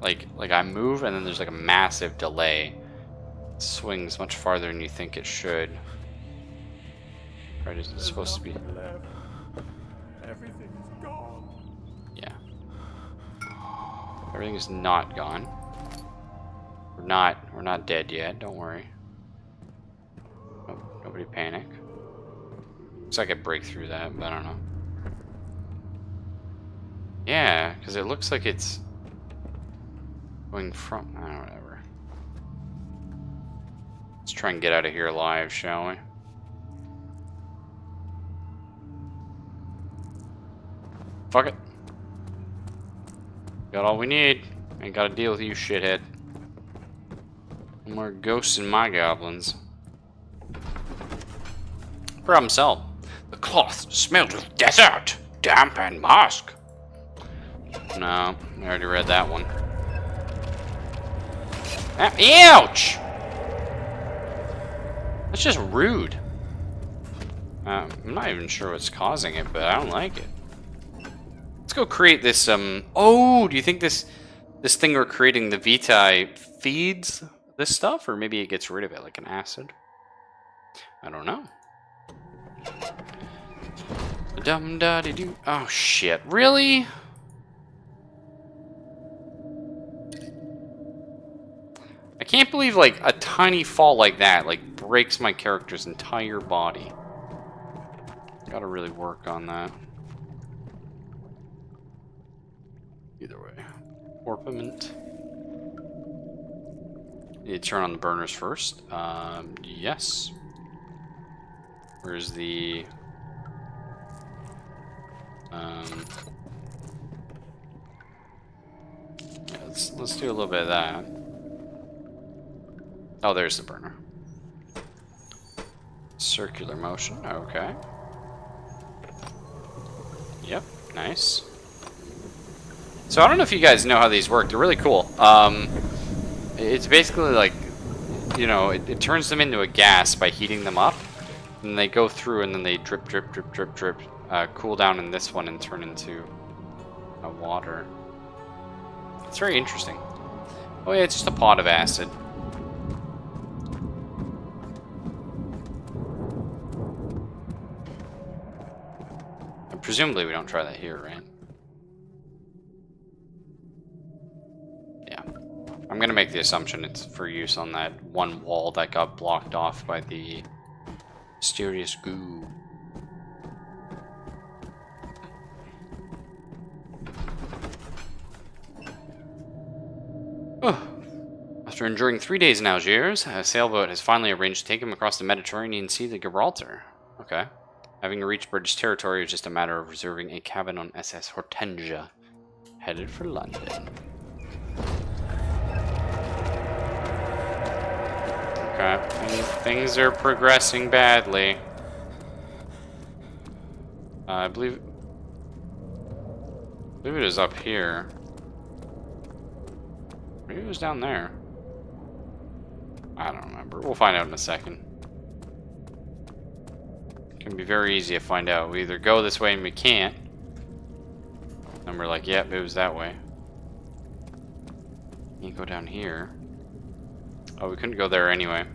S1: like I move and then there's like a massive delay. It swings much farther than you think it should. Right, is it supposed to be?
S2: Everything is gone.
S1: Yeah. Everything is not gone. We're not dead yet, don't worry. Nope, nobody panic. Looks like I break through that, but I don't know. Yeah, because it looks like it's going from... I don't know, whatever. Let's try and get out of here alive, shall we? Fuck it. Got all we need. Ain't gotta deal with you, shithead. No more ghosts and my goblins. Problem solved. The cloth smelled of desert, damp and musk. No, I already read that one. Ouch! That's just rude. I'm not even sure what's causing it, but I don't like it. Let's go create this, Oh, do you think this thing we're creating, the Vitae, feeds this stuff? Or maybe it gets rid of it, like an acid? I don't know. Dum da de doo. Oh, shit. Really? I can't believe, like, a tiny fall like that, like, breaks my character's entire body. Gotta really work on that. Either way. Orpiment. Need to turn on the burners first. Yes. Where's the... yeah, let's do a little bit of that. Oh, there's the burner. Circular motion, okay. Yep, nice. So I don't know if you guys know how these work. They're really cool. It's basically like, you know, it turns them into a gas by heating them up. And they go through and then they drip, drip, drip, drip, drip. Cool down in this one and turn into water. It's very interesting. Oh yeah, it's just a pot of acid. And presumably we don't try that here, right? Yeah. I'm gonna make the assumption it's for use on that one wall that got blocked off by the mysterious goo. After enduring 3 days in Algiers, a sailboat has finally arranged to take him across the Mediterranean Sea to Gibraltar. Okay. Having reached British territory, it's just a matter of reserving a cabin on SS Hortensia, headed for London. Okay, things are progressing badly. I believe it was up here. Maybe it was down there. I don't remember. We'll find out in a second. It can be very easy to find out. We either go this way and we can't. And we're like, yep, it was that way. You go down here. Oh, we couldn't go there anyway.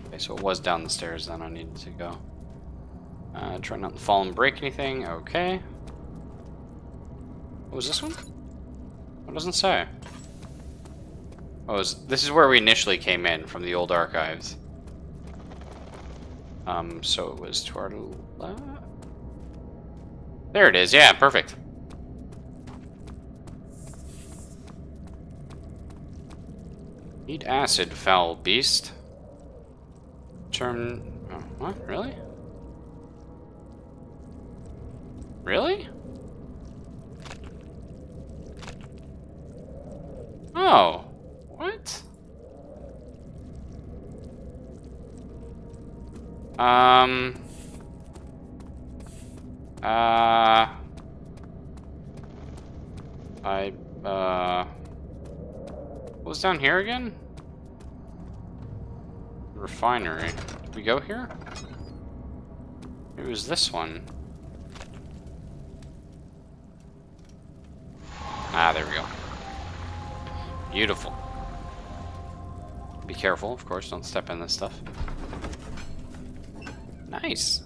S1: Okay, so it was down the stairs then I needed to go. Try not to fall and break anything. Okay. What was this one? What doesn't say? Oh, this is where we initially came in from the old archives. So it was to our left. There it is. Yeah, perfect. Eat acid, foul beast. Turn. Oh, what? Really? Really? Oh. What? What was down here again? Refinery. Did we go here? It was this one. Ah, there we go. Beautiful. Be careful, of course, don't step in this stuff. Nice.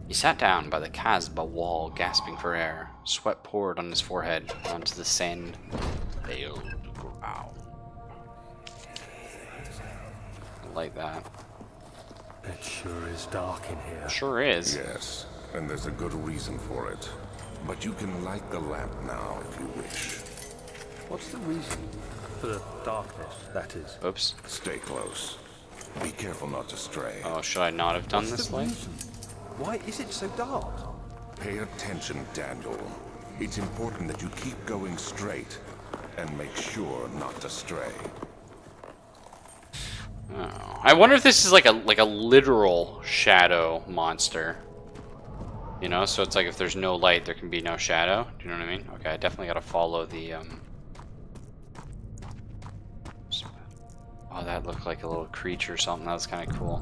S1: He sat down by the Casbah wall, gasping for air. Sweat poured on his forehead, onto the sand-veiled ground. I like that.
S2: It sure is dark in here.
S1: Sure is.
S3: Yes, and there's a good reason for it. But you can light the lamp now if you wish.
S2: What's the reason? For the darkness, that is.
S1: Oops.
S3: Stay close. Be careful not to stray.
S1: Oh, should I not have done
S2: What's
S1: this
S2: the
S1: way?
S2: reason? Why is it so dark?
S3: Pay attention, Daniel. It's important that you keep going straight and make sure not to stray.
S1: Oh. I wonder if this is like a literal shadow monster. You know, so it's like if there's no light, there can be no shadow. Do you know what I mean? Okay, I definitely gotta follow the that looked like a little creature or something. That was kind of cool.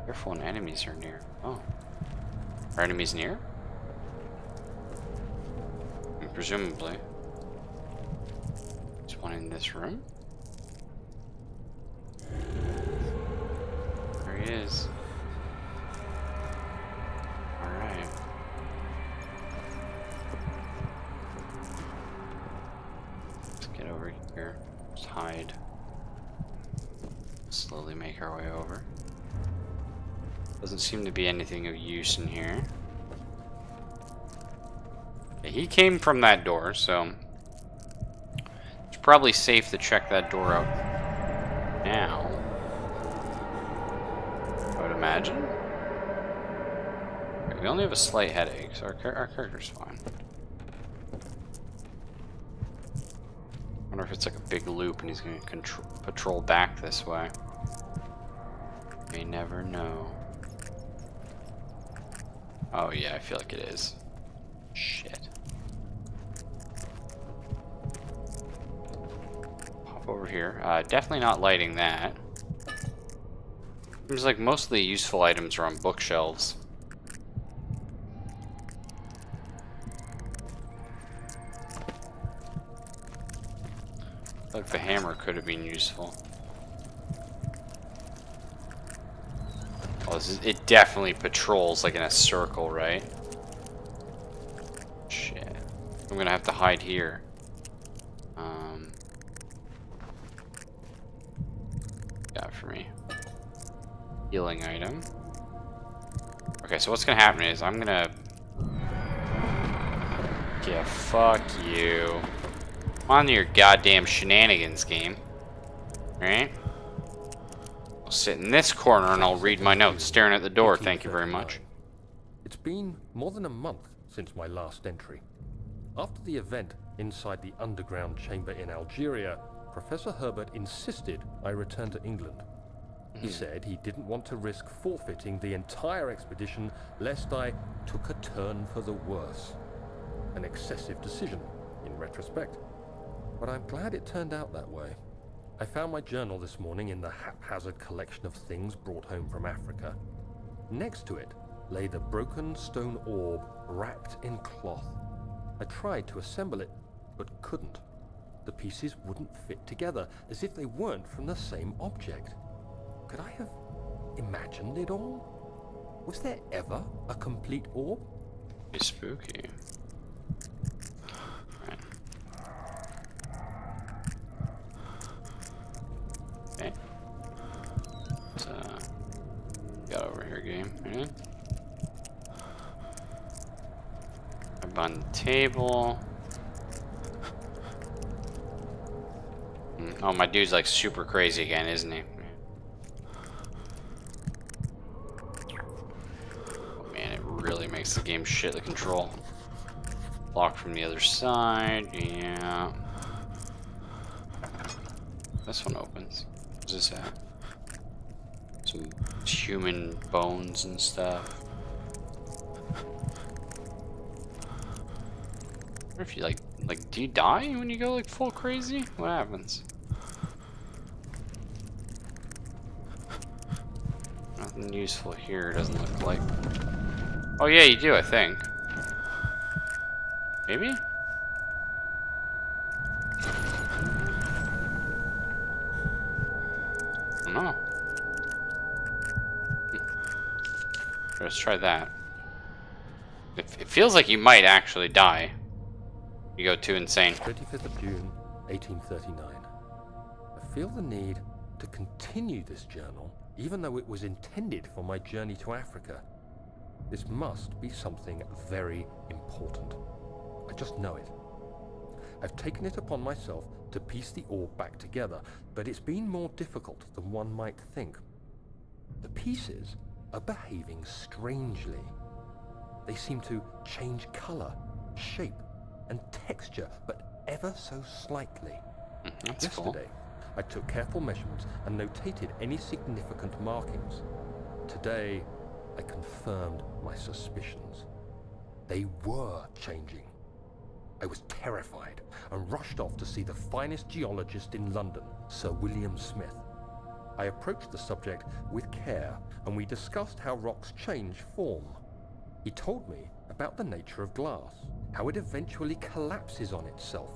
S1: Careful when enemies are near. Oh. Are enemies near? Presumably. There's one in this room. There he is. Alright. Let's get over here. Just hide. Slowly make our way over. Doesn't seem to be anything of use in here. He came from that door, so it's probably safe to check that door out now. I would imagine. Okay, we only have a slight headache, so our character's fine. I wonder if it's like a big loop and he's going to patrol back this way. May never know. Oh yeah, I feel like it is. Shit. Pop over here. Definitely not lighting that. Seems like most of the useful items are on bookshelves. Like the hammer could have been useful. Oh, it definitely patrols like in a circle, right? Shit. I'm gonna have to hide here. Got for me. Healing item. Okay, so what's gonna happen is I'm gonna... Yeah, fuck you. On to your goddamn shenanigans, game. Right? I'll sit in this corner and I'll read my notes, staring at the door. Thank you very much.
S2: It's been more than a month since my last entry. After the event inside the underground chamber in Algeria, Professor Herbert insisted I return to England. He said he didn't want to risk forfeiting the entire expedition lest I took a turn for the worse. An excessive decision, in retrospect. But I'm glad it turned out that way. I found my journal this morning in the haphazard collection of things brought home from Africa. Next to it lay the broken stone orb wrapped in cloth. I tried to assemble it, but couldn't. The pieces wouldn't fit together, as if they weren't from the same object. Could I have imagined it all? Was there ever a complete orb?
S1: It's spooky. Right. Okay. Let's, got over here, game. Right? Up on the table. Oh, my dude's like super crazy again, isn't he? Oh man, it really makes the game shit to control. Lock from the other side, yeah. This one opens. What's this at? Some human bones and stuff. I wonder if you like, do you die when you go like full crazy? What happens? Nothing useful here, doesn't look like. Oh yeah, you do, I think. Maybe? I don't know. Let's try that. It feels like you might actually die. You go too insane.
S2: 25th of June, 1839. I feel the need to continue this journal, even though it was intended for my journey to Africa. This must be something very important. I just know it. I've taken it upon myself to piece the orb back together, but it's been more difficult than one might think. The pieces are behaving strangely. They seem to change color, shape, and texture, but ever so slightly.
S1: That's
S2: Yesterday,
S1: cool.
S2: I took careful measurements and notated any significant markings. Today, I confirmed my suspicions. They were changing. I was terrified and rushed off to see the finest geologist in London, Sir William Smith. I approached the subject with care, and we discussed how rocks change form. He told me about the nature of glass, how it eventually collapses on itself,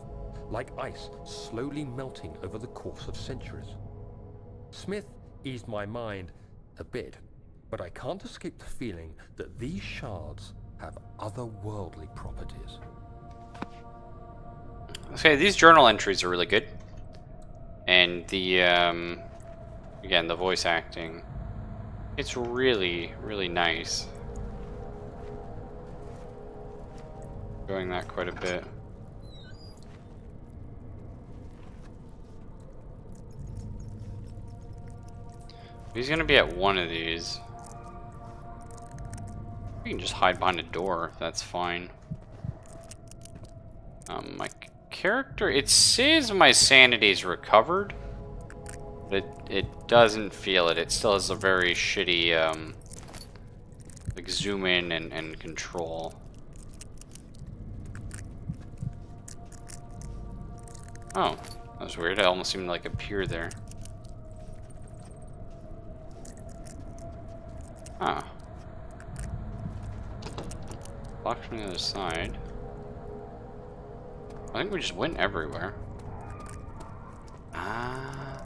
S2: like ice slowly melting over the course of centuries. Smith eased my mind a bit, but I can't escape the feeling that these shards have otherworldly properties.
S1: Okay, these journal entries are really good. And the, again, the voice acting, it's really, really nice. Doing that quite a bit. He's gonna be at one of these. We can just hide behind a door, that's fine. My character, it says my sanity's recovered, but it doesn't feel it. It still has a very shitty, like zoom in and control. Oh, that was weird. I almost seemed to like appear there. Huh. Locked from the other side. I think we just went everywhere. Ah.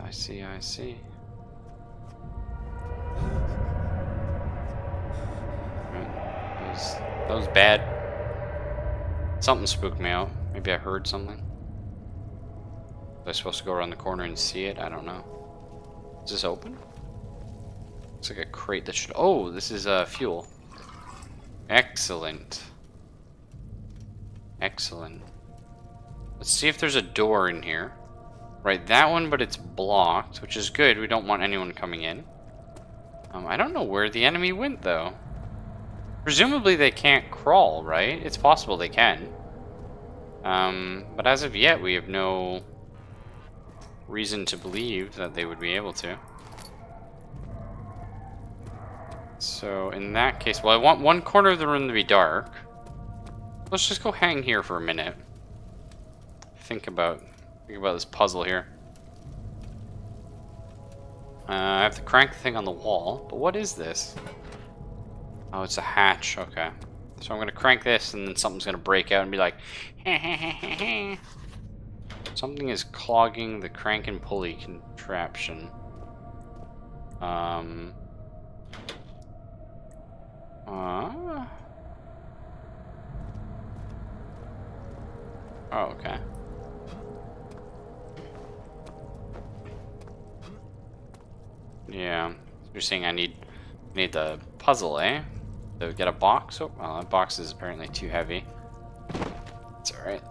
S1: I see, I see. Right. That was bad. Something spooked me out. Maybe I heard something. Was I supposed to go around the corner and see it? I don't know. Is this open? Looks like a crate that should... Oh, this is fuel. Excellent. Excellent. Let's see if there's a door in here. Right, that one, but it's blocked, which is good. We don't want anyone coming in. I don't know where the enemy went, though. Presumably they can't crawl, right? It's possible they can. But as of yet, we have no reason to believe that they would be able to. So in that case, well, I want one corner of the room to be dark. Let's just go hang here for a minute. Think about this puzzle here. I have to crank the thing on the wall, but what is this? Oh, it's a hatch. Okay. So I'm gonna crank this, and then something's gonna break out and be like, something is clogging the crank and pulley contraption. Oh, okay. Yeah. You're saying I need the puzzle, eh? To get a box. Oh, well, that box is apparently too heavy. It's alright.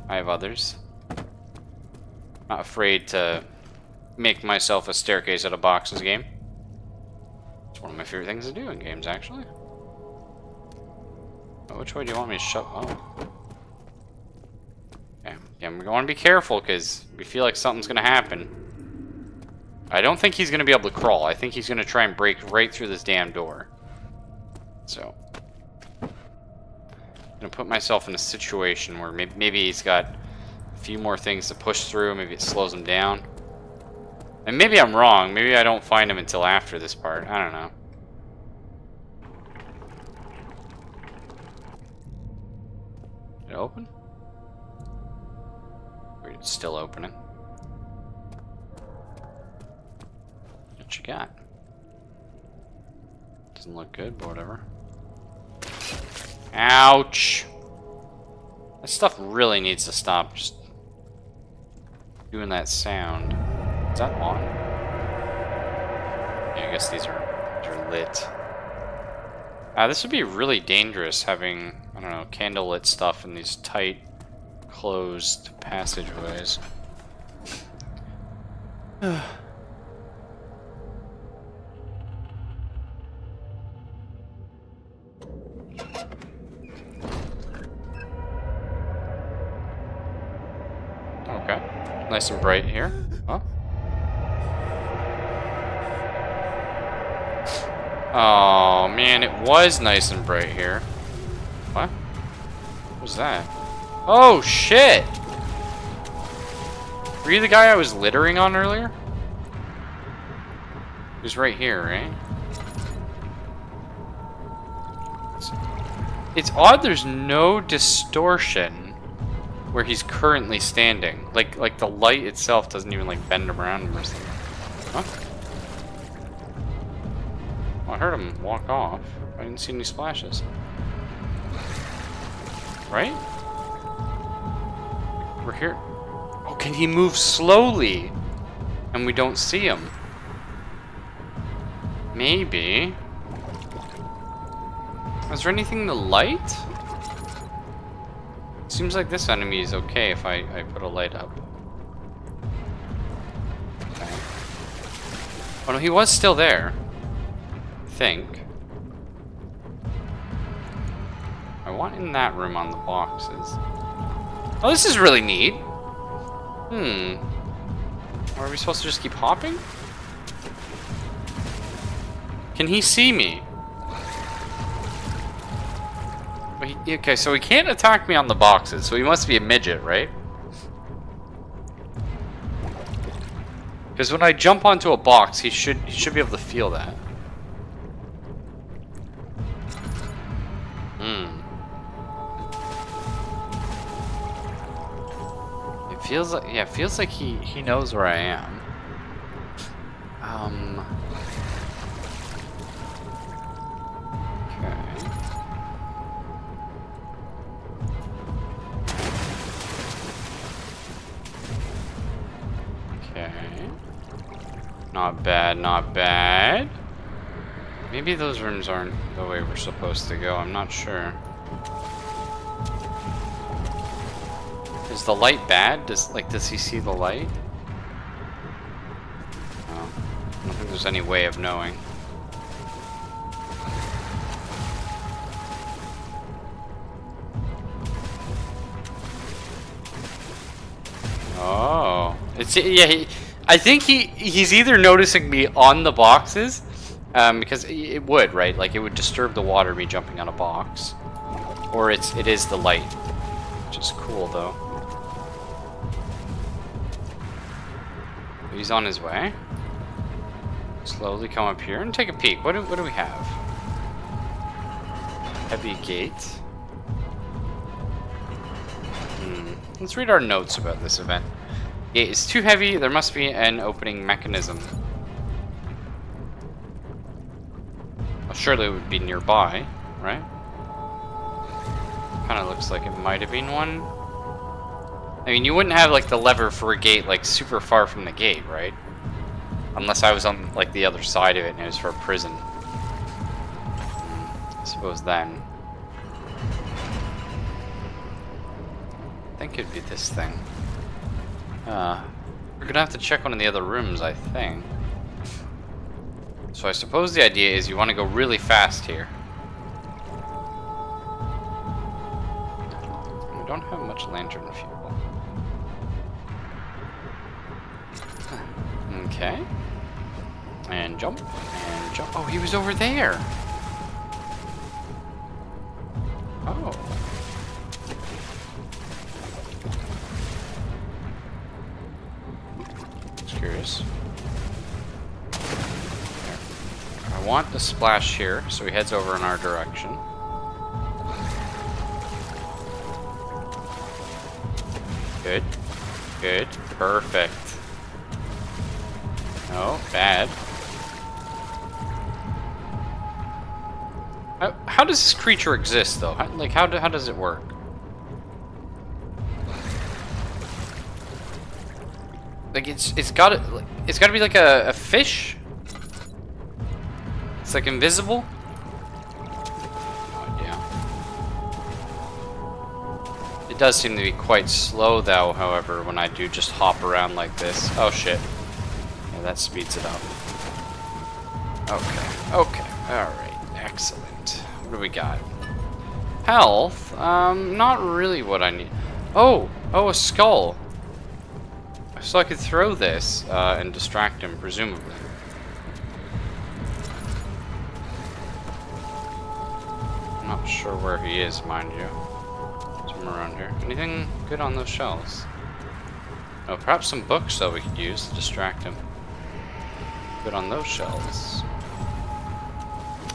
S1: I have others. Not afraid to make myself a staircase out of boxes game. It's one of my favorite things to do in games, actually. Oh, which way do you want me to shove? Oh. Okay. Yeah, we want to be careful because we feel like something's going to happen. I don't think he's going to be able to crawl. I think he's going to try and break right through this damn door. So, I'm going to put myself in a situation where maybe he's got a few more things to push through. Maybe it slows him down. And maybe I'm wrong. Maybe I don't find him until after this part. I don't know. Did it open? Wait, it's still opening. What you got? Doesn't look good, but whatever. Ouch! This stuff really needs to stop just doing that sound. Is that on? Yeah, I guess these are lit. This would be really dangerous having, I don't know, candlelit stuff in these tight, closed passageways. Okay, nice and bright here. Huh? Oh man, it was nice and bright here. What? What was that? Oh, shit! Were you the guy I was littering on earlier? He was right here, right? It's odd there's no distortion where he's currently standing. Like the light itself doesn't even like bend around him or something. Huh? Well, I heard him walk off. I didn't see any splashes. Right? We're here. Oh, can he move slowly? And we don't see him? Maybe. Is there anything to light? Seems like this enemy is okay if I put a light up. Okay. Oh no, he was still there. I think. I want in that room on the boxes. Oh, this is really neat. Are we supposed to just keep hopping? Can he see me? Okay, so he can't attack me on the boxes, so he must be a midget, right? Because when I jump onto a box, he should be able to feel that. It feels like he knows where I am. Okay. Not bad, not bad. Maybe those rooms aren't the way we're supposed to go, I'm not sure. Is the light bad? Does he see the light? Oh, I don't think there's any way of knowing. Oh, I think he's either noticing me on the boxes, because it would, right? Like it would disturb the water me jumping on a box, or it is the light, which is cool though. He's on his way. Slowly come up here and take a peek. What do we have? Heavy gate. Let's read our notes about this event. Gate is too heavy. There must be an opening mechanism. Well, surely it would be nearby, right? Kind of looks like it might have been one. I mean, you wouldn't have like the lever for a gate like super far from the gate, right? Unless I was on like the other side of it and it was for a prison. I suppose then. I think it'd be this thing. We're gonna have to check one of the other rooms, I think. So I suppose the idea is you want to go really fast here. We don't have much lantern fuel. Okay. And jump, and jump. Oh, he was over there. Oh. Just curious. I want the splash here, so he heads over in our direction. Good. Good. Perfect. No, bad. How does this creature exist, though? How does it work? Like it's got to be like a fish. It's like invisible. No idea. It does seem to be quite slow, though. However, when I do just hop around like this, oh shit. That speeds it up. Okay. Okay. Alright. Excellent. What do we got? Health? Not really what I need. Oh! Oh, a skull. So I could throw this, and distract him, presumably. I'm not sure where he is, mind you. Somewhere around here. Anything good on those shelves? Oh, perhaps some books that we could use to distract him. Good on those shelves.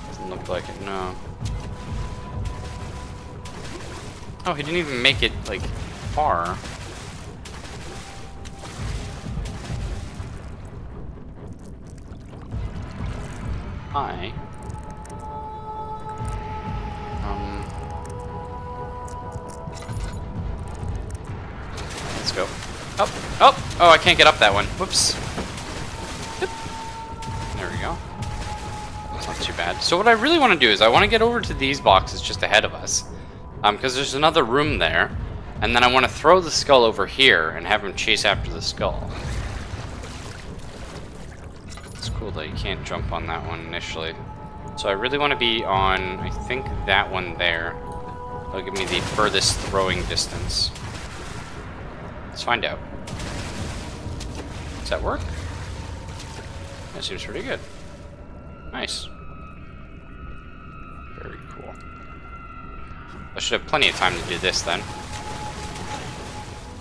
S1: Doesn't look like it, no. Oh, he didn't even make it, like, far. Hi. Let's go. Oh, I can't get up that one. Whoops. Yep. There we go. That's not too bad. So what I really want to do is I want to get over to these boxes just ahead of us. Because there's another room there. And then I want to throw the skull over here and have him chase after the skull. It's cool that you can't jump on that one initially. So I really want to be on, I think, that one there. That'll give me the furthest throwing distance. Let's find out. Does that work? That seems pretty good. Nice. Very cool. I should have plenty of time to do this then.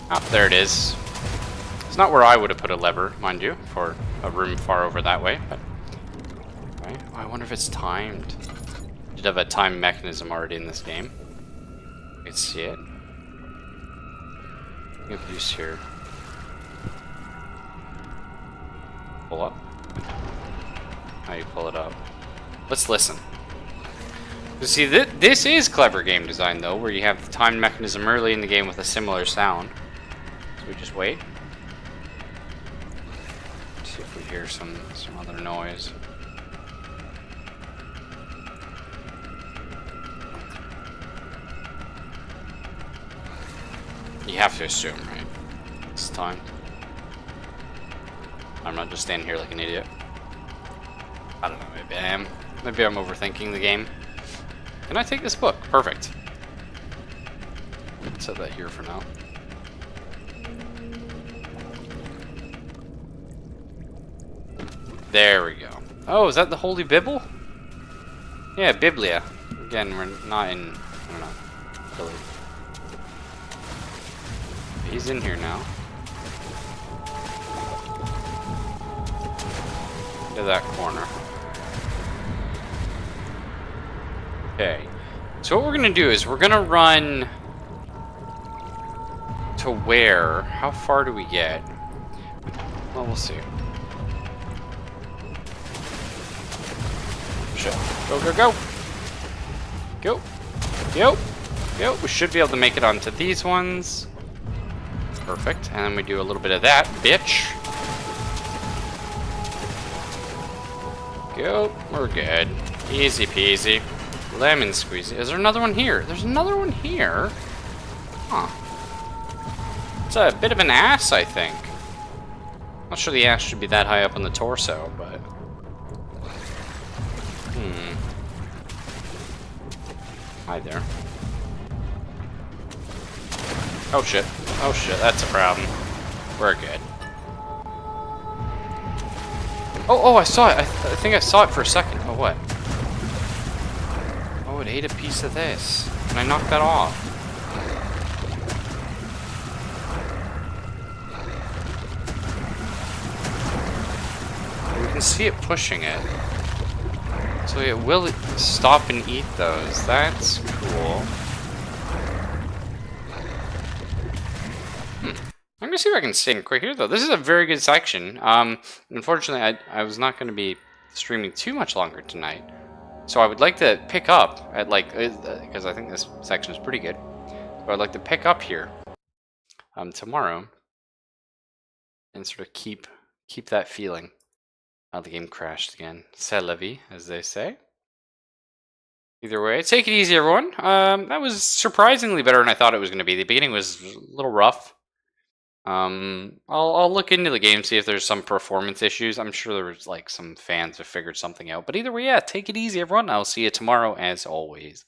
S1: Oh, there it is. It's not where I would have put a lever, mind you, for a room far over that way, but... Right. Oh, I wonder if it's timed. I did have a time mechanism already in this game. You can see it. Give use here. Pull up. How you pull it up? Let's listen. You see, this is clever game design though, where you have the time mechanism early in the game with a similar sound. So we just wait. See if we hear some other noise. You have to assume, right? It's time. I'm not just standing here like an idiot. I don't know, maybe I am. Maybe I'm overthinking the game. Can I take this book? Perfect. Set that here for now. There we go. Oh, is that the Holy Bible? Yeah, Biblia. Again, we're not in, I don't know, Italy. He's in here now. To that corner. Okay. So what we're gonna do is we're gonna run to where? How far do we get? Well, we'll see. Shit. Go, go, go! Go! Go! Go! We should be able to make it onto these ones. Perfect. And then we do a little bit of that, bitch. Go. We're good. Easy peasy. Lemon squeezy. Is there another one here? There's another one here. Huh. It's a bit of an ass, I think. Not sure the ass should be that high up on the torso, but... Hi there. Oh shit. Oh shit, that's a problem. We're good. Oh, I saw it. I think I saw it for a second. Oh, what? Oh, it ate a piece of this. Can I knock that off? We can see it pushing it. So it will stop and eat those. That's cool. I'm gonna see if I can sing quick here though. This is a very good section. Unfortunately, I was not gonna be streaming too much longer tonight, so I would like to pick up at like because I think this section is pretty good. So I'd like to pick up here tomorrow and sort of keep that feeling. The game crashed again. C'est la vie, as they say. Either way, take it easy, everyone. That was surprisingly better than I thought it was going to be. The beginning was a little rough. I'll look into the game, see if there's some performance issues. I'm sure there was like some fans have figured something out. But either way, yeah, take it easy, everyone. I'll see you tomorrow as always.